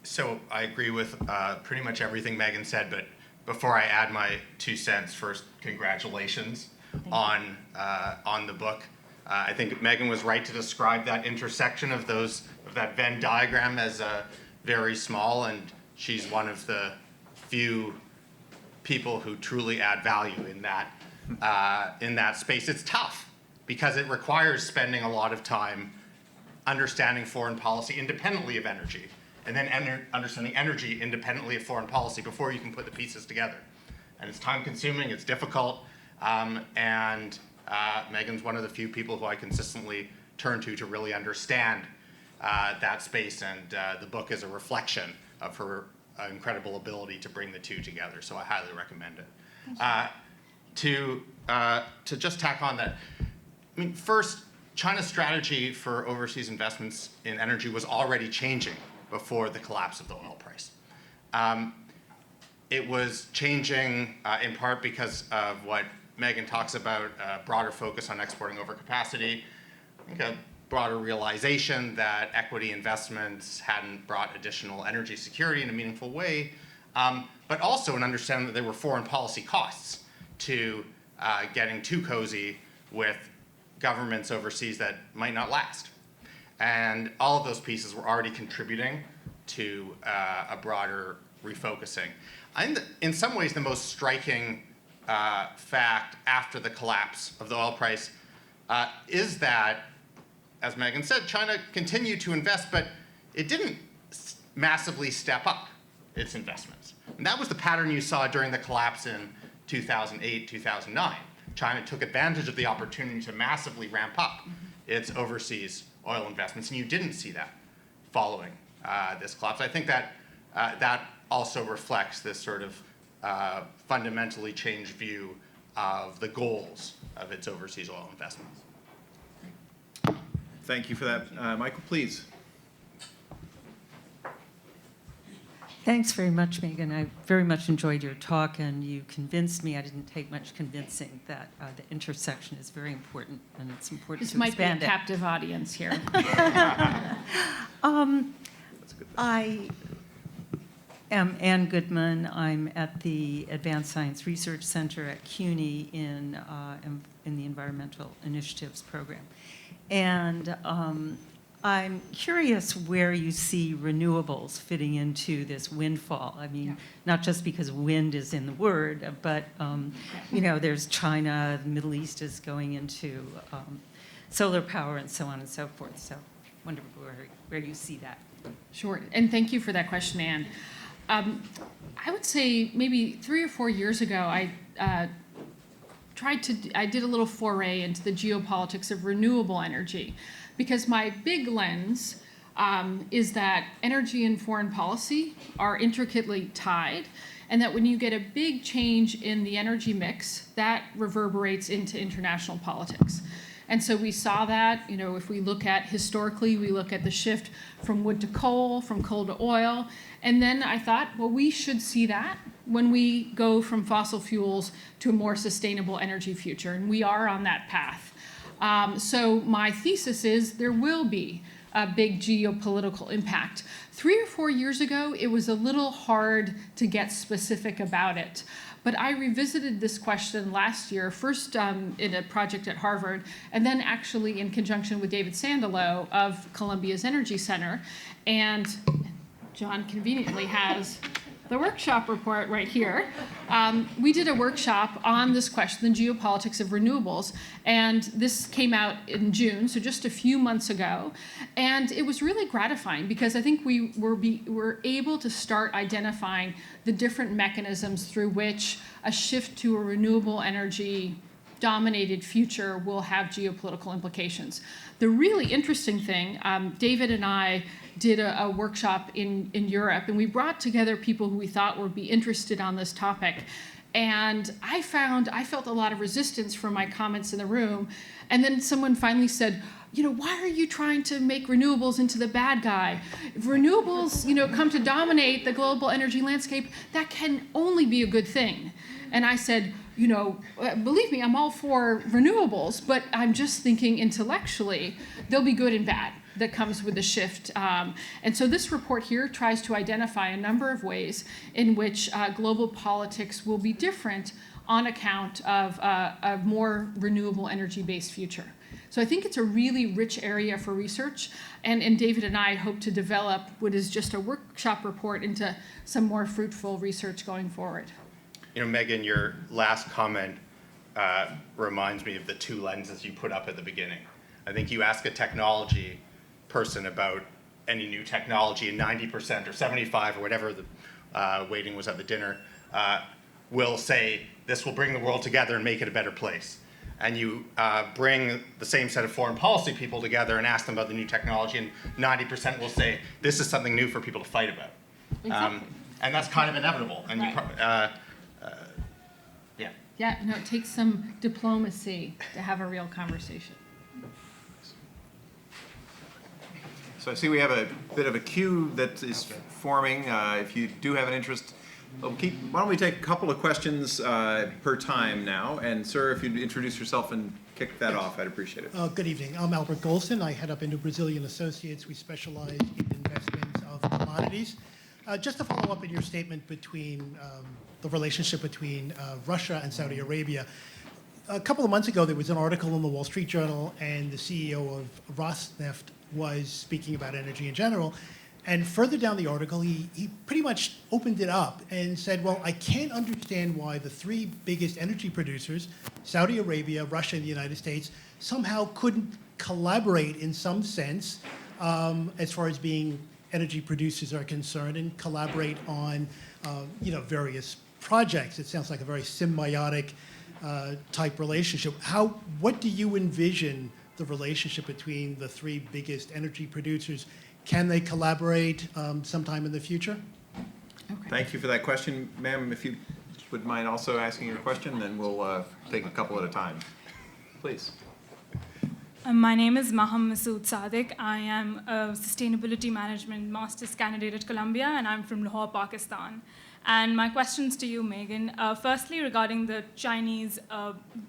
So I agree with pretty much everything Meghan said, but before I add my 2 cents, first, congratulations on the book. I think Meghan was right to describe that intersection of that Venn diagram as very small, and she's one of the few people who truly add value in that space. It's tough because it requires spending a lot of time understanding foreign policy independently of energy, and then understanding energy independently of foreign policy before you can put the pieces together. And it's time-consuming, it's difficult, and Meghan's one of the few people who I consistently turn to really understand that space, and the book is a reflection of her incredible ability to bring the two together, so I highly recommend it. To just tack on that, I mean, first, China's strategy for overseas investments in energy was already changing before the collapse of the oil price. It was changing in part because of what Meghan talks about, a broader focus on exporting overcapacity, I think a broader realization that equity investments hadn't brought additional energy security in a meaningful way, but also an understanding that there were foreign policy costs to getting too cozy with governments overseas that might not last. And all of those pieces were already contributing to a broader refocusing. I think that in some ways the most striking fact after the collapse of the oil price is that, as Meghan said, China continued to invest, but it didn't massively step up its investments. And that was the pattern you saw during the collapse in 2008, 2009. China took advantage of the opportunity to massively ramp up its overseas oil investments, and you didn't see that following this collapse. I think that that also reflects this sort of fundamentally changed view of the goals of its overseas oil investments. Thank you for that. Michael, please. Thanks very much, Megan. I very much enjoyed your talk, and you convinced me. I didn't take much convincing that the intersection is very important, and it's important This to might be a expand it. captive audience here. I am Ann Goodman. I'm at the Advanced Science Research Center at CUNY in the Environmental Initiatives Program. And I'm curious where you see renewables fitting into this windfall. I mean, not just because wind is in the word, but you know, there's China, the Middle East is going into solar power and so on and so forth. So I wonder where you see that. Sure, and thank you for that question, Anne. I would say maybe 3 or 4 years ago, I did a little foray into the geopolitics of renewable energy, because my big lens is that energy and foreign policy are intricately tied, and that when you get a big change in the energy mix, that reverberates into international politics. And so we saw that, you know, if we look at historically, we look at the shift from wood to coal, from coal to oil. And then I thought, well, we should see that when we go from fossil fuels to a more sustainable energy future. And we are on that path. So my thesis is there will be a big geopolitical impact. 3 or 4 years ago, it was a little hard to get specific about it. But I revisited this question last year, first in a project at Harvard, and then actually in conjunction with David Sandilow of Columbia's Energy Center. And John conveniently has the workshop report right here. We did a workshop on this question, the geopolitics of renewables, and this came out in June, so just a few months ago. And it was really gratifying because I think we were able to start identifying the different mechanisms through which a shift to a renewable energy dominated future will have geopolitical implications. The really interesting thing, David and I did a workshop in Europe, and we brought together people who we thought would be interested on this topic. And I felt a lot of resistance from my comments in the room. And then someone finally said, you know, why are you trying to make renewables into the bad guy? If renewables, you know, come to dominate the global energy landscape, that can only be a good thing. And I said, you know, believe me, I'm all for renewables, but I'm just thinking intellectually, they'll be good and bad that comes with the shift. And so this report here tries to identify a number of ways in which global politics will be different on account of a more renewable energy-based future. So I think it's a really rich area for research, and David and I hope to develop what is just a workshop report into some more fruitful research going forward. You know, Megan, your last comment reminds me of the two lenses you put up at the beginning. I think you ask a technology person about any new technology, and 90% or 75 or whatever the weighting was at the dinner will say, this will bring the world together and make it a better place. And you bring the same set of foreign policy people together and ask them about the new technology, and 90% will say, this is something new for people to fight about. Exactly. And that's kind of inevitable. And Right. yeah. Yeah, no, it takes some diplomacy to have a real conversation. So I see we have a bit of a queue that is forming. If you do have an interest, why don't we take a couple of questions per time now? And sir, if you'd introduce yourself and kick that off, I'd appreciate it. Good evening. I'm Albert Golson. I head up into Brazilian Associates. We specialize in investments of commodities. Just to follow up in your statement between the relationship between Russia and Saudi Arabia, a couple of months ago there was an article in the Wall Street Journal, and the CEO of Rosneft was speaking about energy in general. And further down the article, he pretty much opened it up and said, well, I can't understand why the three biggest energy producers, Saudi Arabia, Russia, and the United States, somehow couldn't collaborate in some sense as far as being energy producers are concerned, and collaborate on various projects. It sounds like a very symbiotic type relationship. What do you envision the relationship between the three biggest energy producers? Can they collaborate sometime in the future? Okay. Thank you for that question. Ma'am, if you would mind also asking your question, then we'll take a couple at a time. Please. My name is Mohammad Shaikh. I am a Sustainability Management Master's candidate at Columbia, and I'm from Lahore, Pakistan. And my questions to you, Meghan, firstly regarding the Chinese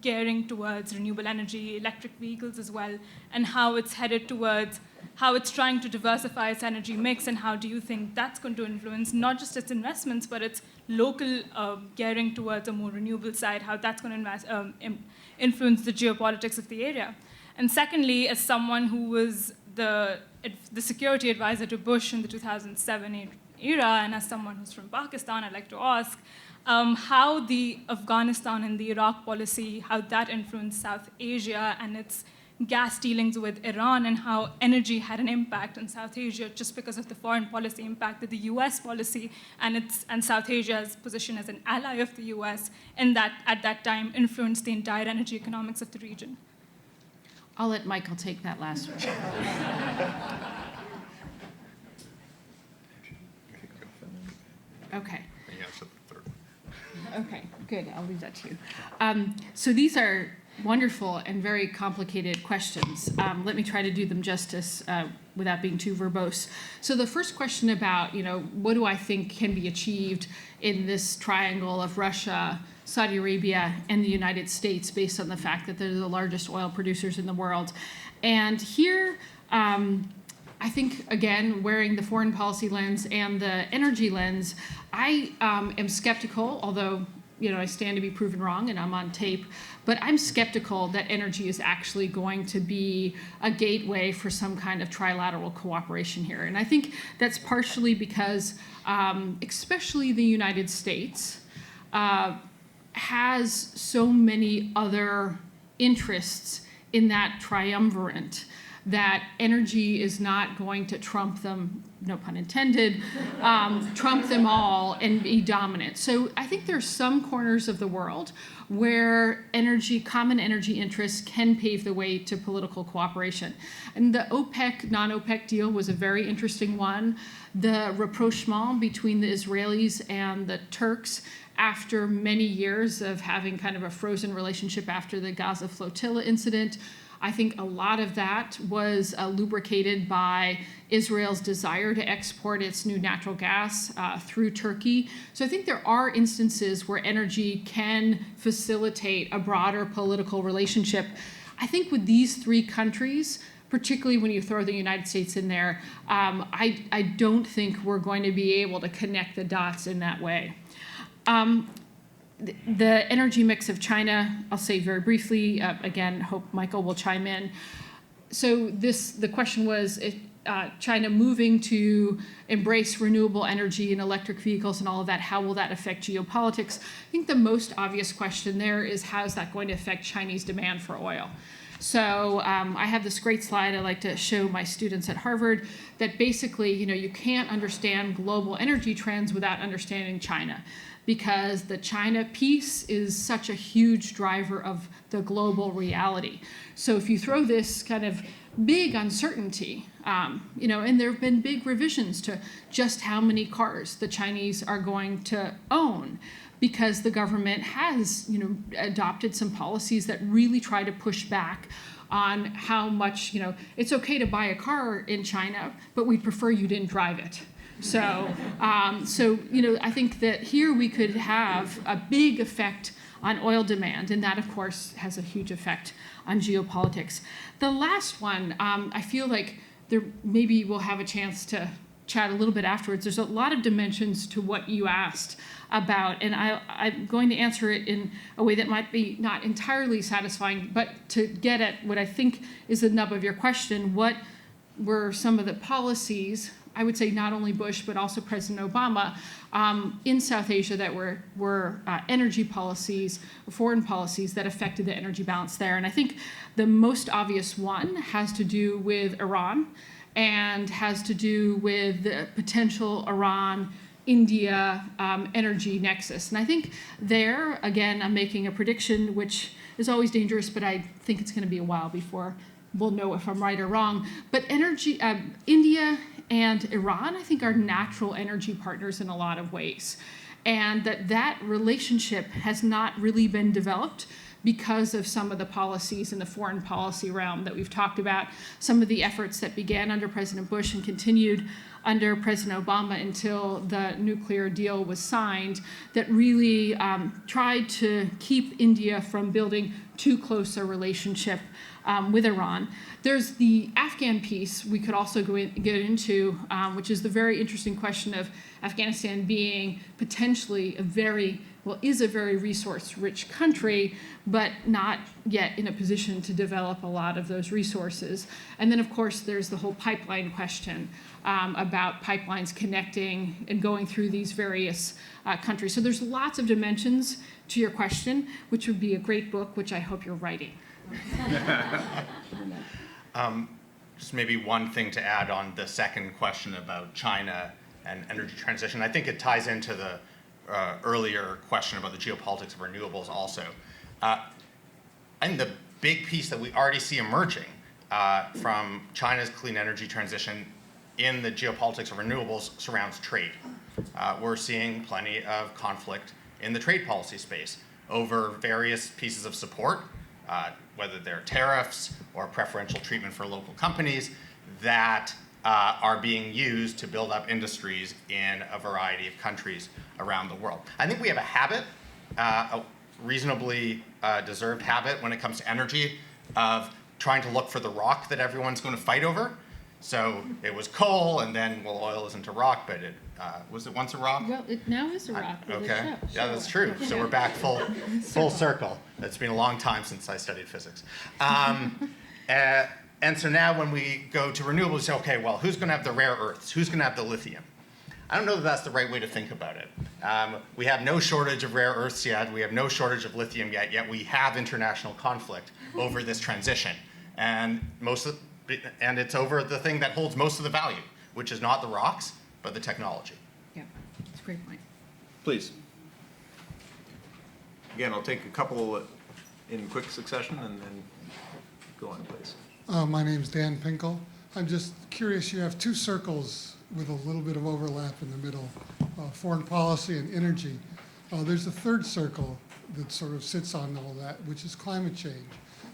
gearing towards renewable energy, electric vehicles as well, and how it's headed towards, how it's trying to diversify its energy mix, and how do you think that's going to influence not just its investments, but its local gearing towards a more renewable side, how that's going to influence the geopolitics of the area. And secondly, as someone who was the security advisor to Bush in the 2007-8 era, and as someone who's from Pakistan, I'd like to ask how the Afghanistan and the Iraq policy, how that influenced South Asia and its gas dealings with Iran, and how energy had an impact in South Asia just because of the foreign policy impact that the US policy and South Asia's position as an ally of the US in that, at that time, influenced the entire energy economics of the region. I'll let Michael take that last one. Okay. Okay, good. I'll leave that to you. So these are wonderful and very complicated questions. Let me try to do them justice without being too verbose. So the first question about, what do I think can be achieved in this triangle of Russia, Saudi Arabia, and the United States based on the fact that they're the largest oil producers in the world. And here, I think, again, wearing the foreign policy lens and the energy lens, I am skeptical, although I stand to be proven wrong and I'm on tape, but I'm skeptical that energy is actually going to be a gateway for some kind of trilateral cooperation here. And I think that's partially because, especially the United States, has so many other interests in that triumvirate that energy is not going to trump them, no pun intended, trump them all and be dominant. So I think there's some corners of the world where common energy interests can pave the way to political cooperation. And the OPEC, non-OPEC deal was a very interesting one. The rapprochement between the Israelis and the Turks after many years of having kind of a frozen relationship after the Gaza flotilla incident, I think a lot of that was lubricated by Israel's desire to export its new natural gas through Turkey. So I think there are instances where energy can facilitate a broader political relationship. I think with these three countries, particularly when you throw the United States in there, I don't think we're going to be able to connect the dots in that way. The energy mix of China, I'll say very briefly, again, hope Michael will chime in. So the question was, China moving to embrace renewable energy and electric vehicles and all of that, how will that affect geopolitics? I think the most obvious question there is, how is that going to affect Chinese demand for oil? So I have this great slide I like to show my students at Harvard that basically, you can't understand global energy trends without understanding China, because the China piece is such a huge driver of the global reality. So if you throw this kind of big uncertainty, and there have been big revisions to just how many cars the Chinese are going to own, because the government has, adopted some policies that really try to push back on how much, it's okay to buy a car in China, but we'd prefer you didn't drive it. So, I think that here we could have a big effect on oil demand, and that, of course, has a huge effect on geopolitics. The last one, I feel like maybe we'll have a chance to chat a little bit afterwards. There's a lot of dimensions to what you asked about, and I'm going to answer it in a way that might be not entirely satisfying, but to get at what I think is the nub of your question: what were some of the policies, I would say not only Bush, but also President Obama, in South Asia that were energy policies, foreign policies that affected the energy balance there? And I think the most obvious one has to do with Iran, and has to do with the potential Iran-India energy nexus. And I think there, again, I'm making a prediction, which is always dangerous, but I think it's going to be a while before we'll know if I'm right or wrong. But India and Iran, I think, are natural energy partners in a lot of ways. And that relationship has not really been developed because of some of the policies in the foreign policy realm that we've talked about, some of the efforts that began under President Bush and continued under President Obama until the nuclear deal was signed, that really tried to keep India from building too close a relationship with Iran. There's the Afghan piece we could also get into, which is the very interesting question of Afghanistan being potentially is a very resource-rich country, but not yet in a position to develop a lot of those resources. And then, of course, there's the whole pipeline question about pipelines connecting and going through these various countries. So there's lots of dimensions to your question, which would be a great book, which I hope you're writing. Just maybe one thing to add on the second question about China and energy transition. I think it ties into the earlier question about the geopolitics of renewables also. And the big piece that we already see emerging from China's clean energy transition in the geopolitics of renewables surrounds trade. We're seeing plenty of conflict in the trade policy space over various pieces of support, whether they're tariffs or preferential treatment for local companies that are being used to build up industries in a variety of countries around the world. I think we have a habit, a reasonably deserved habit when it comes to energy, of trying to look for the rock that everyone's going to fight over. So it was coal, and then, well, oil isn't a rock, but it was it once a rock? Well, it now is a rock. Okay, yeah, that's true. So we're back full circle. It's been a long time since I studied physics. And so now when we go to renewables, we say, okay, well, who's going to have the rare earths? Who's going to have the lithium? I don't know that that's the right way to think about it. We have no shortage of rare earths yet. We have no shortage of lithium yet we have international conflict over this transition. And it's over the thing that holds most of the value, which is not the rocks, but the technology. Yeah, that's a great point. Please. Again, I'll take a couple in quick succession and then go on, please. My name's Dan Pinkel. I'm just curious, you have two circles with a little bit of overlap in the middle, foreign policy and energy. There's a third circle that sort of sits on all that, which is climate change.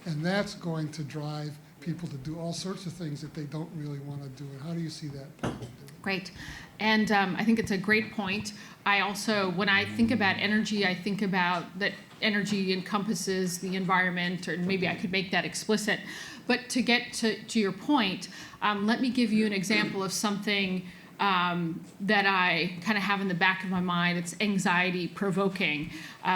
And that's going to drive people to do all sorts of things that they don't really want to do. And how do you see that? Great. And I think it's a great point. I also, when I think about energy, I think about that energy encompasses the environment, or maybe I could make that explicit. But to get to your point, let me give you an example of something that I kind of have in the back of my mind. It's anxiety provoking,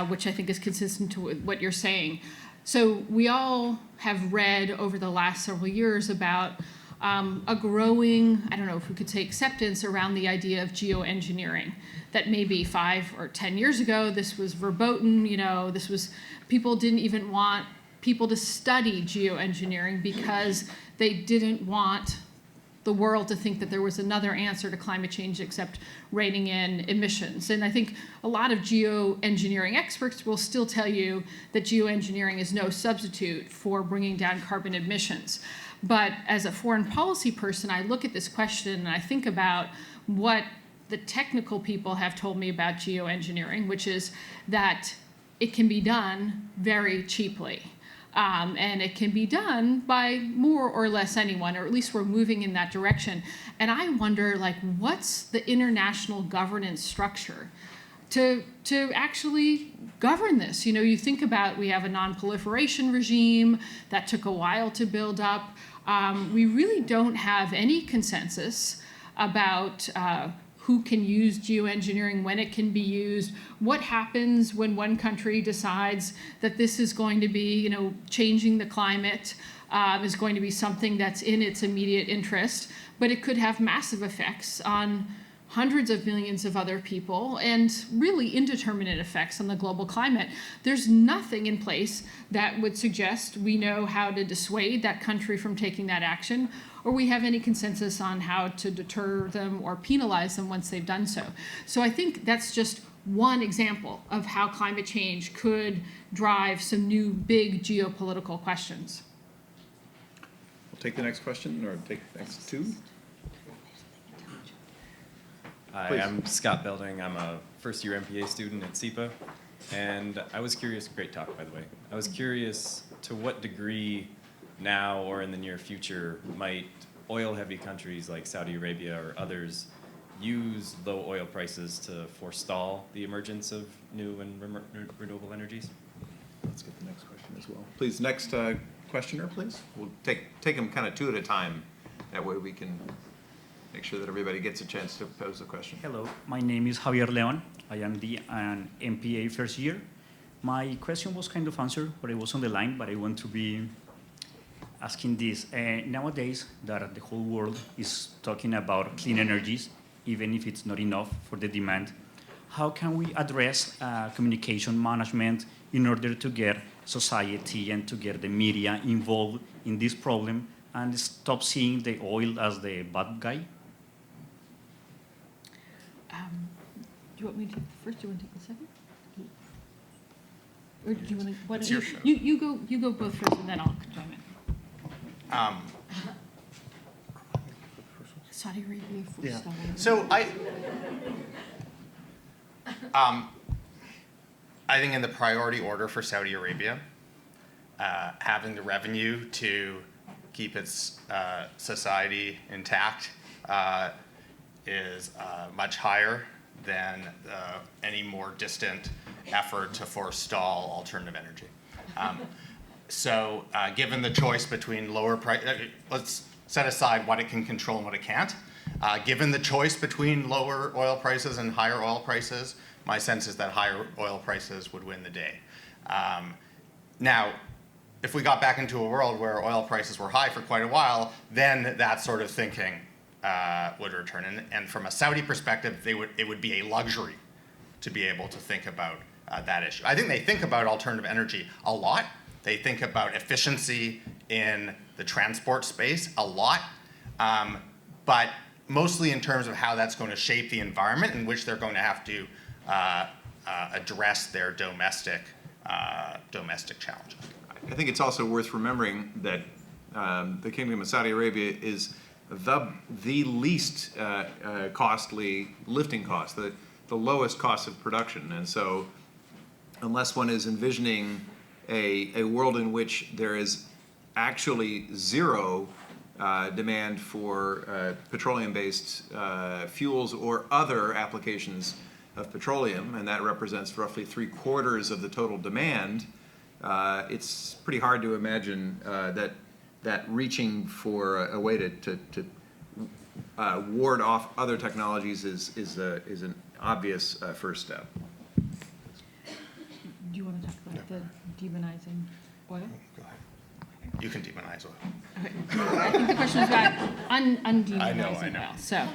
which I think is consistent to what you're saying. So we all have read over the last several years about a growing, I don't know if we could say acceptance around the idea of geoengineering, that maybe 5 or 10 years ago, this was verboten, people didn't even want people to study geoengineering because they didn't want the world to think that there was another answer to climate change except reining in emissions. And I think a lot of geoengineering experts will still tell you that geoengineering is no substitute for bringing down carbon emissions. But as a foreign policy person, I look at this question and I think about what the technical people have told me about geoengineering, which is that it can be done very cheaply. And it can be done by more or less anyone, or at least we're moving in that direction. And I wonder, what's the international governance structure to actually govern this? You think about, we have a non-proliferation regime that took a while to build up. We really don't have any consensus about who can use geoengineering, when it can be used, what happens when one country decides that this is going to be, changing the climate, is going to be something that's in its immediate interest, but it could have massive effects on hundreds of millions of other people and really indeterminate effects on the global climate. There's nothing in place that would suggest we know how to dissuade that country from taking that action, or we have any consensus on how to deter them or penalize them once they've done so. So I think that's just one example of how climate change could drive some new big geopolitical questions. We'll take the next question, or take the next two. Hi, Please. I'm Scott Belding. I'm a first-year MPA student at SEPA. And I was curious, great talk, by the way. I was curious to what degree now or in the near future might oil-heavy countries like Saudi Arabia or others use low oil prices to forestall the emergence of new and renewable energies? Let's get the next question as well. Please, next questioner, please. We'll take them kind of two at a time. That way we can make sure that everybody gets a chance to pose a question. Hello, my name is Javier Leon. I am an MPA first year. My question was kind of answered, but I was on the line, but I want to be asking this. Nowadays, that the whole world is talking about clean energies, even if it's not enough for the demand, how can we address communication management in order to get society and to get the media involved in this problem and stop seeing the oil as the bad guy? Do you want me to take the first? Do you want to take the second? Or do you want to? What It's your show. You go both first, and then I'll chime in. Saudi Arabia forestall. So I think in the priority order for Saudi Arabia, having the revenue to keep its society intact is much higher than any more distant effort to forestall alternative energy. So given the choice between lower price, let's set aside what it can control and what it can't. Given the choice between lower oil prices and higher oil prices, my sense is that higher oil prices would win the day. Now, if we got back into a world where oil prices were high for quite a while, then that sort of thinking would return. And from a Saudi perspective, it would be a luxury to be able to think about that issue. I think they think about alternative energy a lot. They think about efficiency in the transport space a lot, but mostly in terms of how that's going to shape the environment in which they're going to have to address their domestic challenges. I think it's also worth remembering that the Kingdom of Saudi Arabia is the least costly lifting cost, the lowest cost of production. And so unless one is envisioning a world in which there is actually zero demand for petroleum-based fuels or other applications of petroleum, and that represents roughly 3/4 of the total demand, it's pretty hard to imagine that reaching for a way to ward off other technologies is an obvious first step. Do you want to talk about the demonizing oil? Go ahead. You can demonize oil. Okay. I think the question was about undemonizing oil. So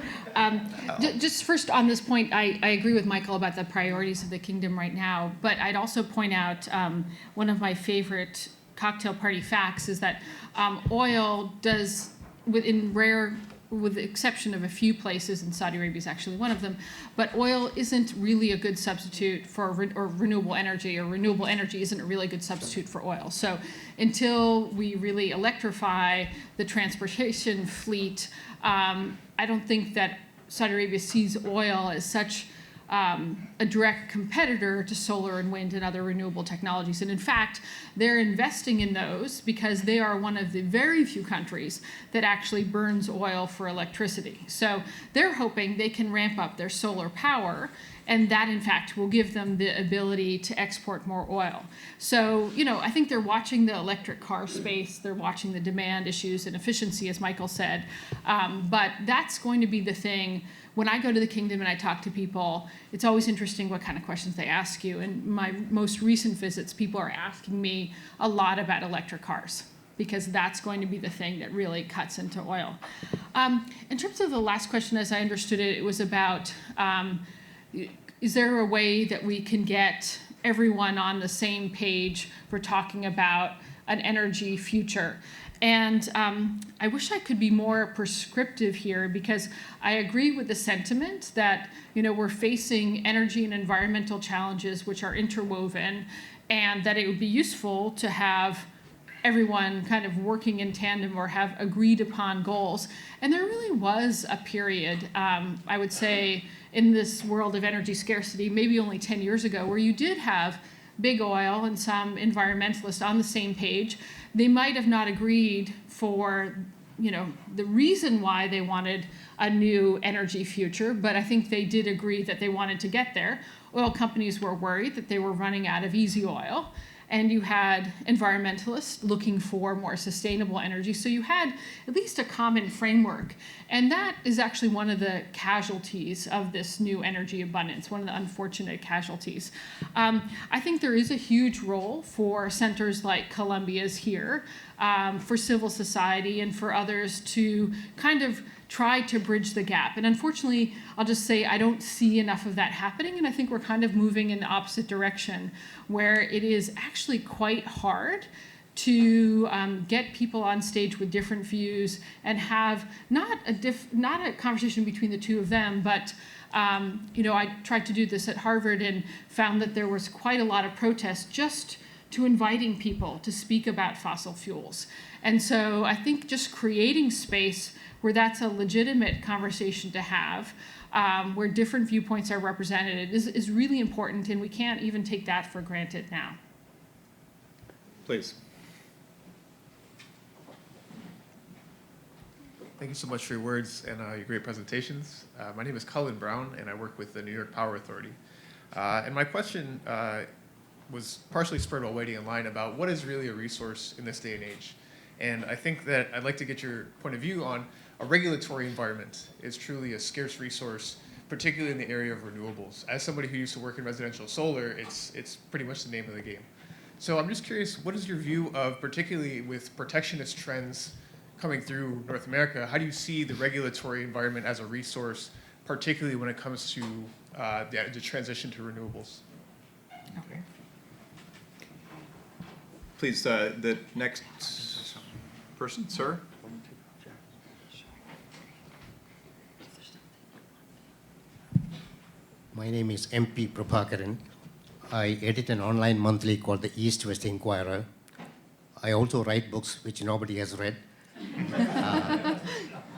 just first on this point, I agree with Michael about the priorities of the kingdom right now, but I'd also point out one of my favorite cocktail party facts is that oil does, with the exception of a few places, and Saudi Arabia is actually one of them, but oil isn't really a good substitute for renewable energy, or renewable energy isn't a really good substitute for oil. So until we really electrify the transportation fleet, I don't think that Saudi Arabia sees oil as such a direct competitor to solar and wind and other renewable technologies. And in fact, they're investing in those because they are one of the very few countries that actually burns oil for electricity. So they're hoping they can ramp up their solar power, and that in fact will give them the ability to export more oil. So, I think they're watching the electric car space, they're watching the demand issues and efficiency, as Michael said, but that's going to be the thing. When I go to the kingdom and I talk to people, it's always interesting what kind of questions they ask you. And my most recent visits, people are asking me a lot about electric cars, because that's going to be the thing that really cuts into oil. In terms of the last question, as I understood it, it was about, is there a way that we can get everyone on the same page for talking about an energy future? And I wish I could be more prescriptive here, because I agree with the sentiment that we're facing energy and environmental challenges which are interwoven, and that it would be useful to have everyone kind of working in tandem or have agreed upon goals. And there really was a period, I would say, in this world of energy scarcity, maybe only 10 years ago, where you did have big oil and some environmentalists on the same page. They might have not agreed for, the reason why they wanted a new energy future, but I think they did agree that they wanted to get there. Oil companies were worried that they were running out of easy oil, and you had environmentalists looking for more sustainable energy. So you had at least a common framework. And that is actually one of the casualties of this new energy abundance, one of the unfortunate casualties. I think there is a huge role for centers like Columbia's here, for civil society and for others to kind of try to bridge the gap. And unfortunately, I'll just say I don't see enough of that happening, and I think we're kind of moving in the opposite direction, where it is actually quite hard to get people on stage with different views and have not a conversation between the two of them, but I tried to do this at Harvard and found that there was quite a lot of protest just to inviting people to speak about fossil fuels. And so I think just creating space where that's a legitimate conversation to have, where different viewpoints are represented, is really important, and we can't even take that for granted now. Please. Thank you so much for your words and your great presentations. My name is Cullen Brown, and I work with the New York Power Authority. And my question was partially spurred while waiting in line about what is really a resource in this day and age. And I think that I'd like to get your point of view on a regulatory environment is truly a scarce resource, particularly in the area of renewables. As somebody who used to work in residential solar, it's pretty much the name of the game. So I'm just curious, what is your view of, particularly with protectionist trends coming through North America, how do you see the regulatory environment as a resource, particularly when it comes to the transition to renewables? Okay. Please, the next person, sir. My name is MP Prabhakaran. I edit an online monthly called the East-West Inquirer. I also write books which nobody has read.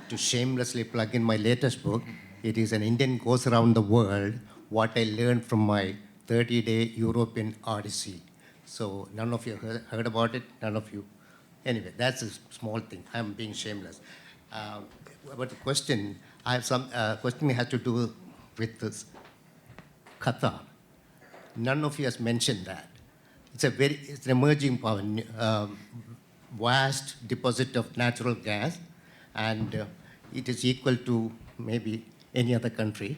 To shamelessly plug in my latest book, it is An Indian Goes Around the World, What I Learned from My 30-Day European Odyssey. So none of you heard about it, none of you. Anyway, that's a small thing. I'm being shameless. But the question, I have some question has to do with this Qatar. None of you has mentioned that. It's an emerging power, vast deposit of natural gas, and it is equal to maybe any other country.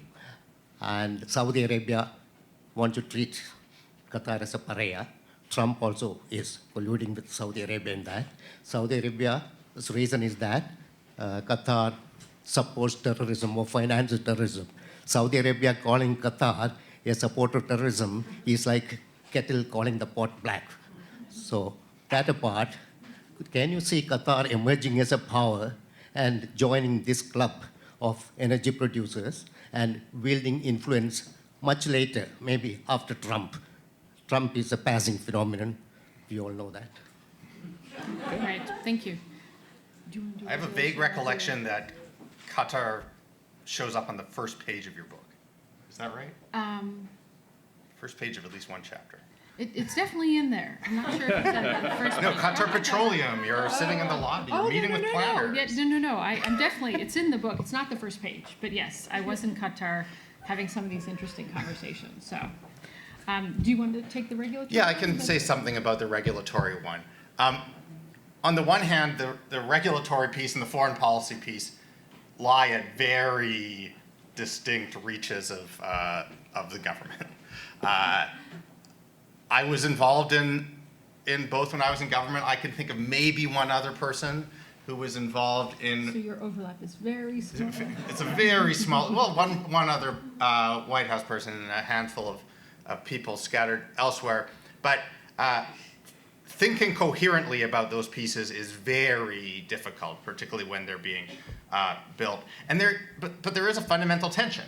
And Saudi Arabia wants to treat Qatar as a pariah. Trump also is colluding with Saudi Arabia in that. Saudi Arabia's reason is that Qatar supports terrorism or finances terrorism. Saudi Arabia calling Qatar a supporter of terrorism is like kettle calling the pot black. So that apart, can you see Qatar emerging as a power and joining this club of energy producers and wielding influence much later, maybe after Trump? Trump is a passing phenomenon. We all know that. Right, thank you. I have a vague recollection that Qatar shows up on the first page of your book. Is that right? First page of at least one chapter. It's definitely in there. I'm not sure if it's at the first No, page. Qatar Petroleum. You're sitting in the lobby. You're meeting with planners. Yeah, no. I'm definitely, it's in the book. It's not the first page. But yes, I was in Qatar having some of these interesting conversations. So do you want to take the regulatory? Yeah, I can say something about the regulatory one. On the one hand, the regulatory piece and the foreign policy piece lie at very distinct reaches of the government. I was involved in both when I was in government. I can think of maybe one other person who was involved in. So your overlap is very small. It's a very small. Well, one other White House person and a handful of people scattered elsewhere. But thinking coherently about those pieces is very difficult, particularly when they're being built. And but there is a fundamental tension.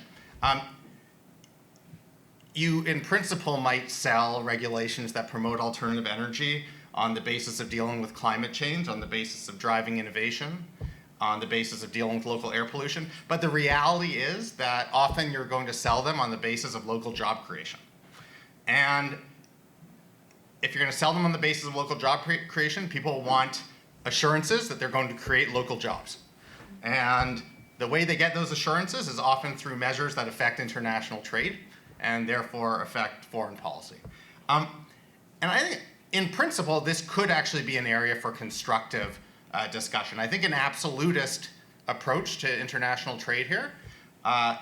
You, in principle, might sell regulations that promote alternative energy. on the basis of dealing with climate change, on the basis of driving innovation, on the basis of dealing with local air pollution. But the reality is that often you're going to sell them on the basis of local job creation. And if you're going to sell them on the basis of local job creation, people want assurances that they're going to create local jobs. And the way they get those assurances is often through measures that affect international trade and therefore affect foreign policy. And I think, in principle, this could actually be an area for constructive discussion. I think an absolutist approach to international trade here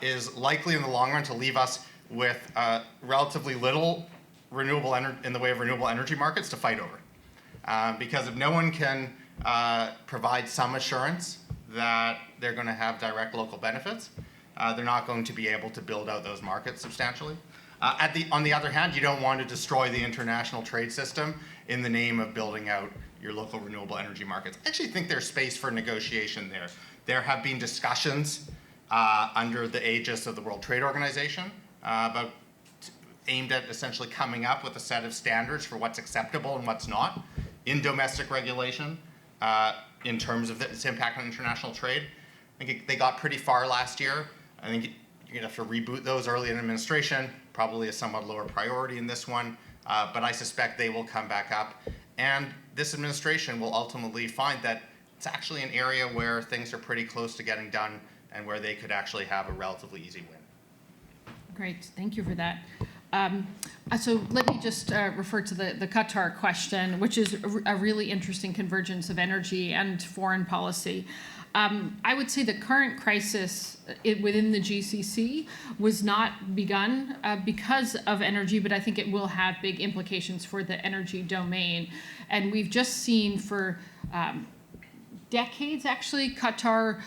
is likely in the long run to leave us with relatively little renewable in the way of renewable energy markets to fight over. Because if no one can provide some assurance that they're going to have direct local benefits, they're not going to be able to build out those markets substantially. On the other hand, you don't want to destroy the international trade system in the name of building out your local renewable energy markets. I actually think there's space for negotiation there. There have been discussions under the aegis of the World Trade Organization aimed at essentially coming up with a set of standards for what's acceptable and what's not in domestic regulation in terms of its impact on international trade. I think they got pretty far last year. I think you're going to have to reboot those early in administration, probably a somewhat lower priority in this one, but I suspect they will come back up. And this administration will ultimately find that it's actually an area where things are pretty close to getting done and where they could actually have a relatively easy win. Great, thank you for that. So let me just refer to the Qatar question, which is a really interesting convergence of energy and foreign policy. I would say the current crisis within the GCC was not begun because of energy, but I think it will have big implications for the energy domain. And we've just seen for decades, actually, Qatar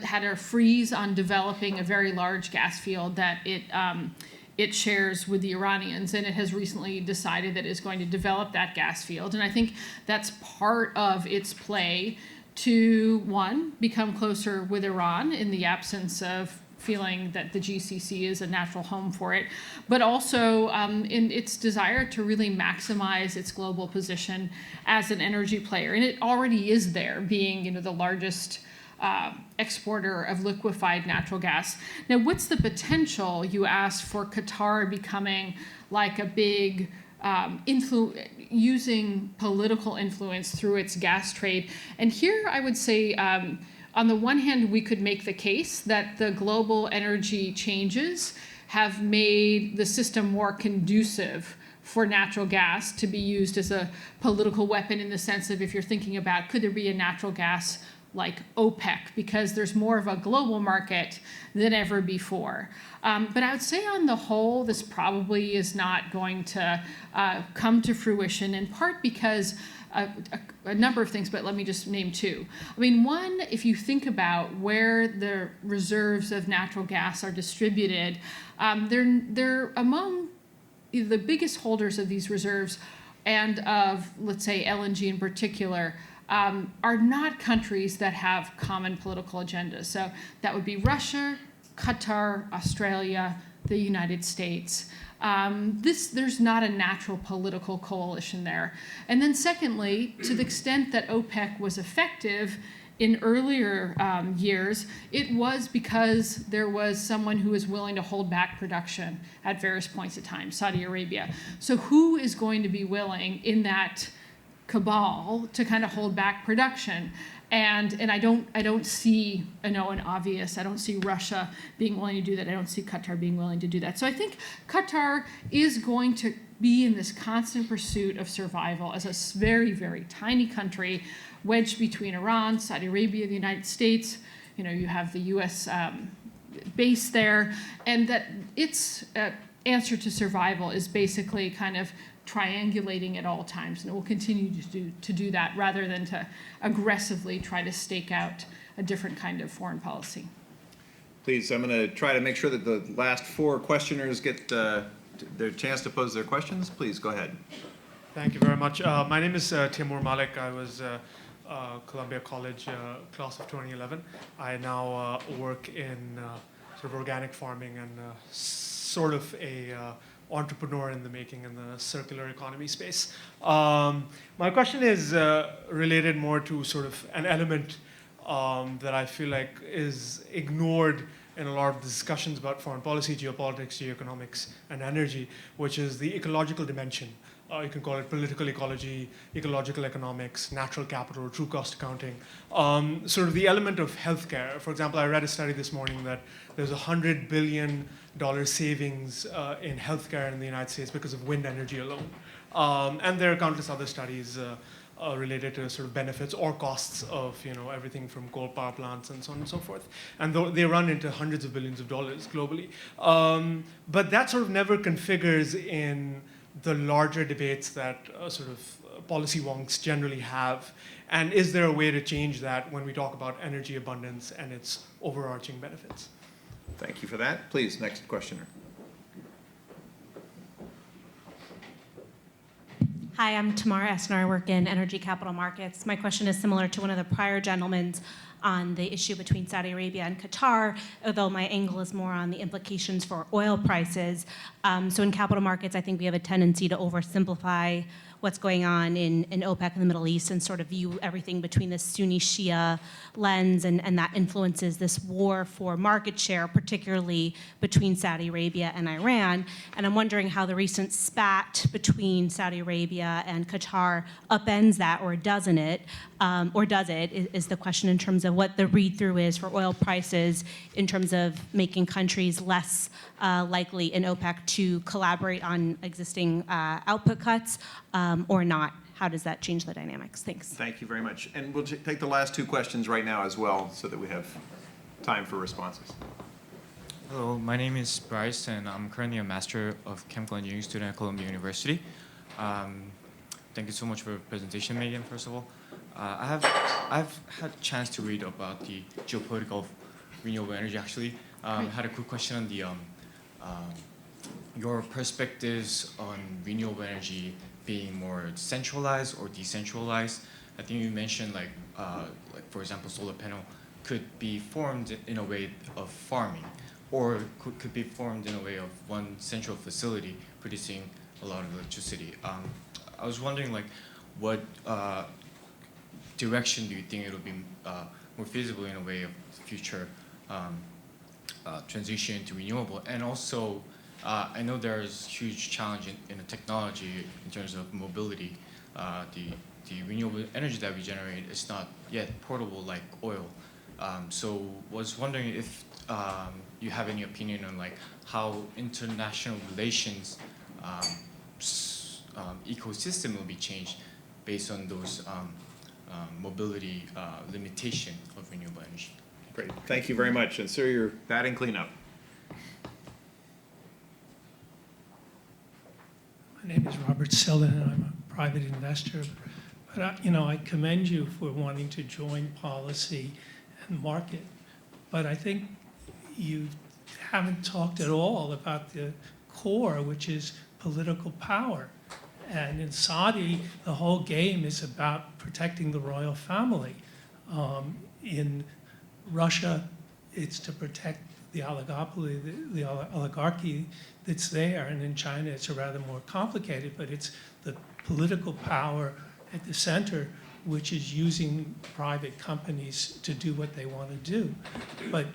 had a freeze on developing a very large gas field that it shares with the Iranians, and it has recently decided that it's going to develop that gas field. And I think that's part of its play to, one, become closer with Iran in the absence of feeling that the GCC is a natural home for it, but also in its desire to really maximize its global position as an energy player. And it already is there, being the largest exporter of liquefied natural gas. Now, what's the potential, you asked, for Qatar becoming like a big using political influence through its gas trade? And here I would say, on the one hand, we could make the case that the global energy changes have made the system more conducive for natural gas to be used as a political weapon, in the sense of, if you're thinking about, could there be a natural gas like OPEC, because there's more of a global market than ever before. But I would say on the whole, this probably is not going to come to fruition, in part because a number of things, but let me just name two. I mean, one, if you think about where the reserves of natural gas are distributed, they're among the biggest holders of these reserves, and of, let's say, LNG in particular, are not countries that have common political agendas. So that would be Russia, Qatar, Australia, the United States. There's not a natural political coalition there. And then secondly, to the extent that OPEC was effective in earlier years, it was because there was someone who was willing to hold back production at various points in time, Saudi Arabia. So who is going to be willing in that cabal to kind of hold back production? And I don't see an obvious. I don't see Russia being willing to do that. I don't see Qatar being willing to do that. So I think Qatar is going to be in this constant pursuit of survival as a very, very tiny country wedged between Iran, Saudi Arabia, the United States. You have the U.S. Base there, and that its answer to survival is basically kind of triangulating at all times, and it will continue to do that, rather than to aggressively try to stake out a different kind of foreign policy. Please, I'm going to try to make sure that the last four questioners get their chance to pose their questions. Please, go ahead. Thank you very much. My name is Timur Malik. I was Columbia College class of 2011. I now work in sort of organic farming and sort of a entrepreneur in the making in the circular economy space. My question is related more to sort of an element that I feel like is ignored in a lot of discussions about foreign policy, geopolitics, geoeconomics, and energy, which is the ecological dimension. You can call it political ecology, ecological economics, natural capital, true cost accounting. Sort of the element of healthcare. For example, I read a study this morning that there's $100 billion savings in healthcare in the United States because of wind energy alone. And there are countless other studies related to sort of benefits or costs of everything from coal power plants and so on and so forth. And they run into hundreds of billions of dollars globally. But that sort of never configures in the larger debates that sort of policy wonks generally have. And is there a way to change that when we talk about energy abundance and its overarching benefits? Thank you for that. Please, next questioner. Hi, I'm Tamara Esner. I work in energy capital markets. My question is similar to one of the prior gentlemen's on the issue between Saudi Arabia and Qatar, although my angle is more on the implications for oil prices. So in capital markets, I think we have a tendency to oversimplify what's going on in OPEC in the Middle East and sort of view everything between the Sunni Shia lens, and that influences this war for market share, particularly between Saudi Arabia and Iran. And I'm wondering how the recent spat between Saudi Arabia and Qatar upends that, or doesn't it? Or does it, is the question in terms of what the read-through is for oil prices in terms of making countries less likely in OPEC to collaborate on existing output cuts or not. How does that change the dynamics? Thanks. Thank you very much. And we'll take the last two questions right now as well so that we have time for responses. Hello, my name is Bryce, and I'm currently a Master of Chemical Engineering student at Columbia University. Thank you so much for your presentation, Megan, first of all. I've had a chance to read about the geopolitics of renewable energy, actually. I had a quick question on the your perspectives on renewable energy being more centralized or decentralized. I think you mentioned like for example, solar panel could be formed in a way of farming, or could be formed in a way of one central facility producing a lot of electricity. I was wondering like what direction do you think it will be more feasible in a way of future transition to renewable? And also, I know there's huge challenge in the technology in terms of mobility. The renewable energy that we generate is not yet portable like oil. So was wondering if you have any opinion on like how international relations ecosystem will be changed based on those mobility limitation of renewable energy. Great, thank you very much. And sir, your batting cleanup. My name is Robert Sildon, and I'm a private investor. But I commend you for wanting to join policy and market. But I think you haven't talked at all about the core, which is political power. And in Saudi, the whole game is about protecting the royal family. In Russia, it's to protect the oligopoly, the oligarchy that's there. And in China, it's a rather more complicated, but it's the political power at the center, which is using private companies to do what they want to do. But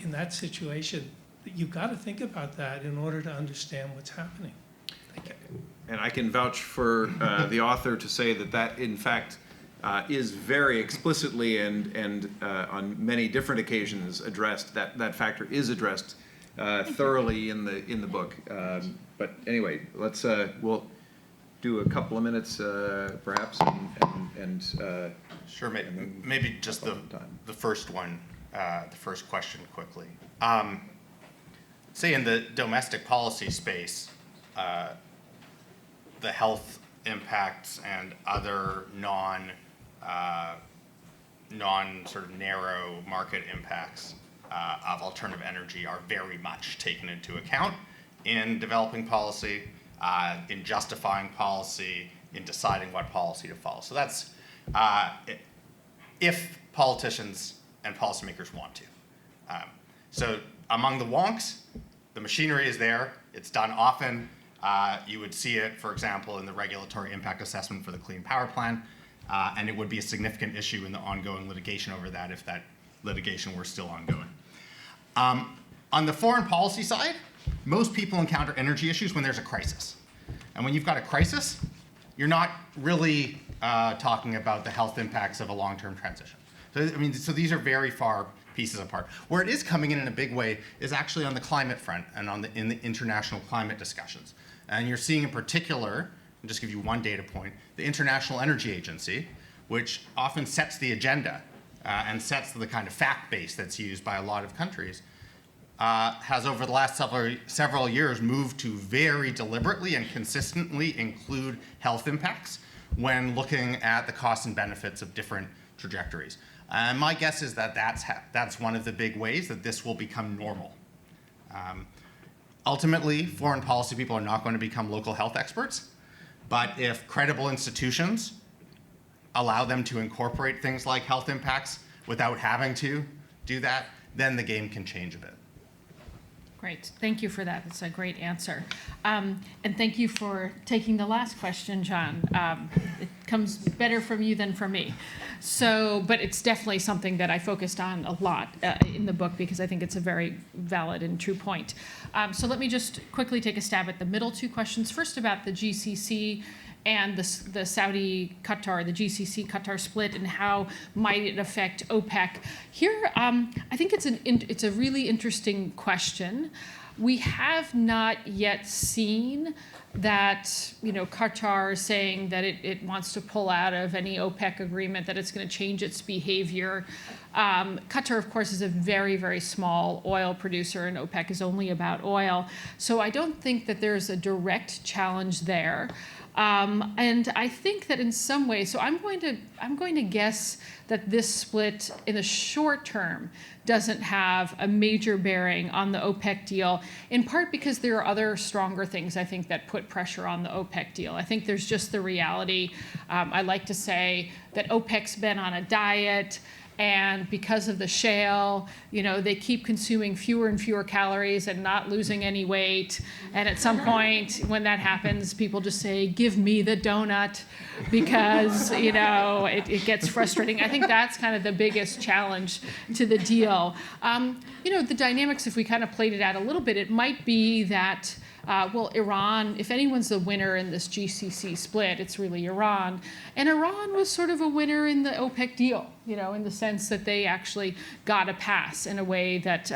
in that situation, you've got to think about that in order to understand what's happening. Thank you. And I can vouch for the author to say that in fact, is very explicitly and on many different occasions addressed. That factor is addressed thoroughly in the book. But anyway, let's we'll do a couple of minutes perhaps and sure, maybe just the first one, the first question quickly. Say in the domestic policy space, the health impacts and other non sort of narrow market impacts of alternative energy are very much taken into account in developing policy, in justifying policy, in deciding what policy to follow. So that's if politicians and policymakers want to. So among the wonks, the machinery is there. It's done often. You would see it, for example, in the regulatory impact assessment for the Clean Power Plan, and it would be a significant issue in the ongoing litigation over that if that litigation were still ongoing. On the foreign policy side, most people encounter energy issues when there's a crisis. And when you've got a crisis, you're not really talking about the health impacts of a long-term transition. So these are very far pieces apart. Where it is coming in a big way is actually on the climate front and in the international climate discussions. And you're seeing in particular, I'll just give you one data point, the International Energy Agency, which often sets the agenda and sets the kind of fact base that's used by a lot of countries, has over the last several years moved to very deliberately and consistently include health impacts when looking at the costs and benefits of different trajectories. And my guess is that that's one of the big ways that this will become normal. Ultimately, foreign policy people are not going to become local health experts, but if credible institutions allow them to incorporate things like health impacts without having to do that, then the game can change a bit. Great, thank you for that. That's a great answer. And thank you for taking the last question, John. It comes better from you than from me. But it's definitely something that I focused on a lot in the book because I think it's a very valid and true point. So let me just quickly take a stab at the middle two questions. First about the GCC and the Saudi-Qatar, the GCC-Qatar split, and how might it affect OPEC. Here, I think it's a really interesting question. We have not yet seen that Qatar saying that it wants to pull out of any OPEC agreement, that it's going to change its behavior. Qatar, of course, is a very, very small oil producer, and OPEC is only about oil. So I don't think that there's a direct challenge there. And I think that in some ways, so I'm going to guess that this split in the short term doesn't have a major bearing on the OPEC deal, in part because there are other stronger things, I think, that put pressure on the OPEC deal. I think there's just the reality. I like to say that OPEC's been on a diet, and because of the shale, they keep consuming fewer and fewer calories and not losing any weight. And at some point, when that happens, people just say, "Give me the donut," because it gets frustrating. I think that's kind of the biggest challenge to the deal. The dynamics, if we kind of played it out a little bit, it might be that Iran, if anyone's the winner in this GCC split, it's really Iran. And Iran was sort of a winner in the OPEC deal, in the sense that they actually got a pass in a way that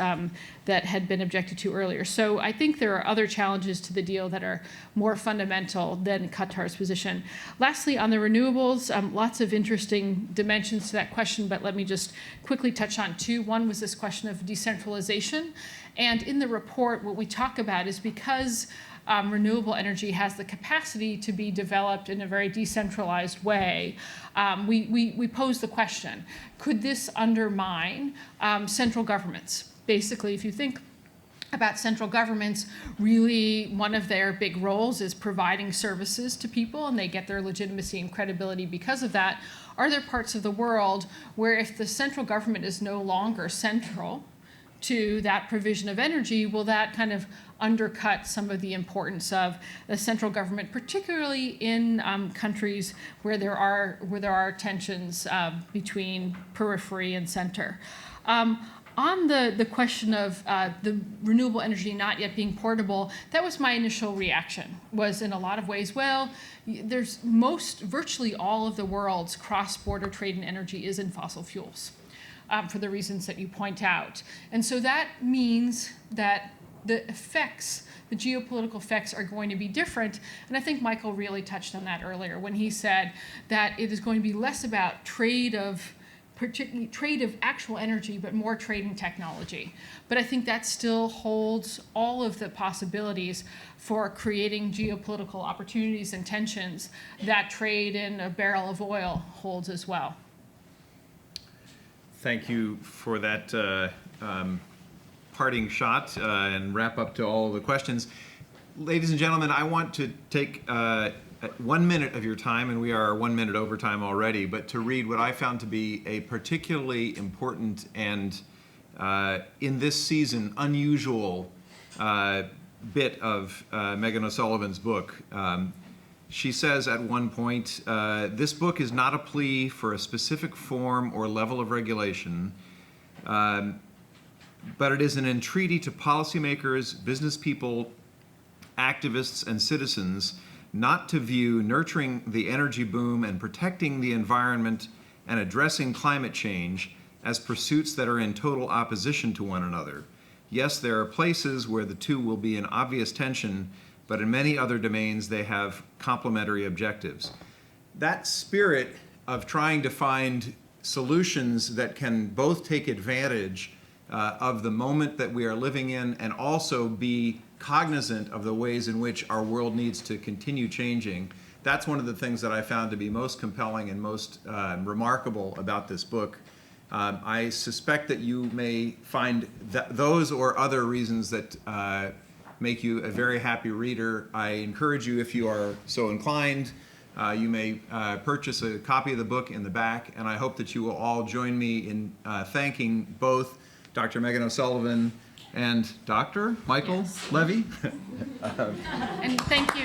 that had been objected to earlier. So I think there are other challenges to the deal that are more fundamental than Qatar's position. Lastly, on the renewables, lots of interesting dimensions to that question, but let me just quickly touch on two. One was this question of decentralization. And in the report, what we talk about is because renewable energy has the capacity to be developed in a very decentralized way, we pose the question, could this undermine central governments? Basically, if you think about central governments, really one of their big roles is providing services to people, and they get their legitimacy and credibility because of that. Are there parts of the world where if the central government is no longer central to that provision of energy, will that kind of undercut some of the importance of the central government, particularly in countries where there are tensions between periphery and center? On the question of the renewable energy not yet being portable, that was my initial reaction, was in a lot of ways, well, there's virtually all of the world's cross-border trade in energy is in fossil fuels. For the reasons that you point out. And so that means that the effects, the geopolitical effects, are going to be different. And I think Michael really touched on that earlier when he said that it is going to be less about trade of actual energy, but more trade in technology. But I think that still holds all of the possibilities for creating geopolitical opportunities and tensions that trade in a barrel of oil holds as well. Thank you for that parting shot and wrap up to all the questions. Ladies and gentlemen, I want to take 1 minute of your time, and we are 1 minute over time already, but to read what I found to be a particularly important and, in this season, unusual bit of Meghan O'Sullivan's book. She says at one point, this book is not a plea for a specific form or level of regulation, but it is an entreaty to policymakers, business people, activists, and citizens not to view nurturing the energy boom and protecting the environment and addressing climate change as pursuits that are in total opposition to one another. Yes, there are places where the two will be in obvious tension, but in many other domains they have complementary objectives. That spirit of trying to find solutions that can both take advantage of the moment that we are living in and also be cognizant of the ways in which our world needs to continue changing, that's one of the things that I found to be most compelling and most remarkable about this book. I suspect that you may find those or other reasons that make you a very happy reader. I encourage you, if you are so inclined, you may purchase a copy of the book in the back, and I hope that you will all join me in thanking both Dr. Meghan O'Sullivan and Dr. Michael Levy. And thank you.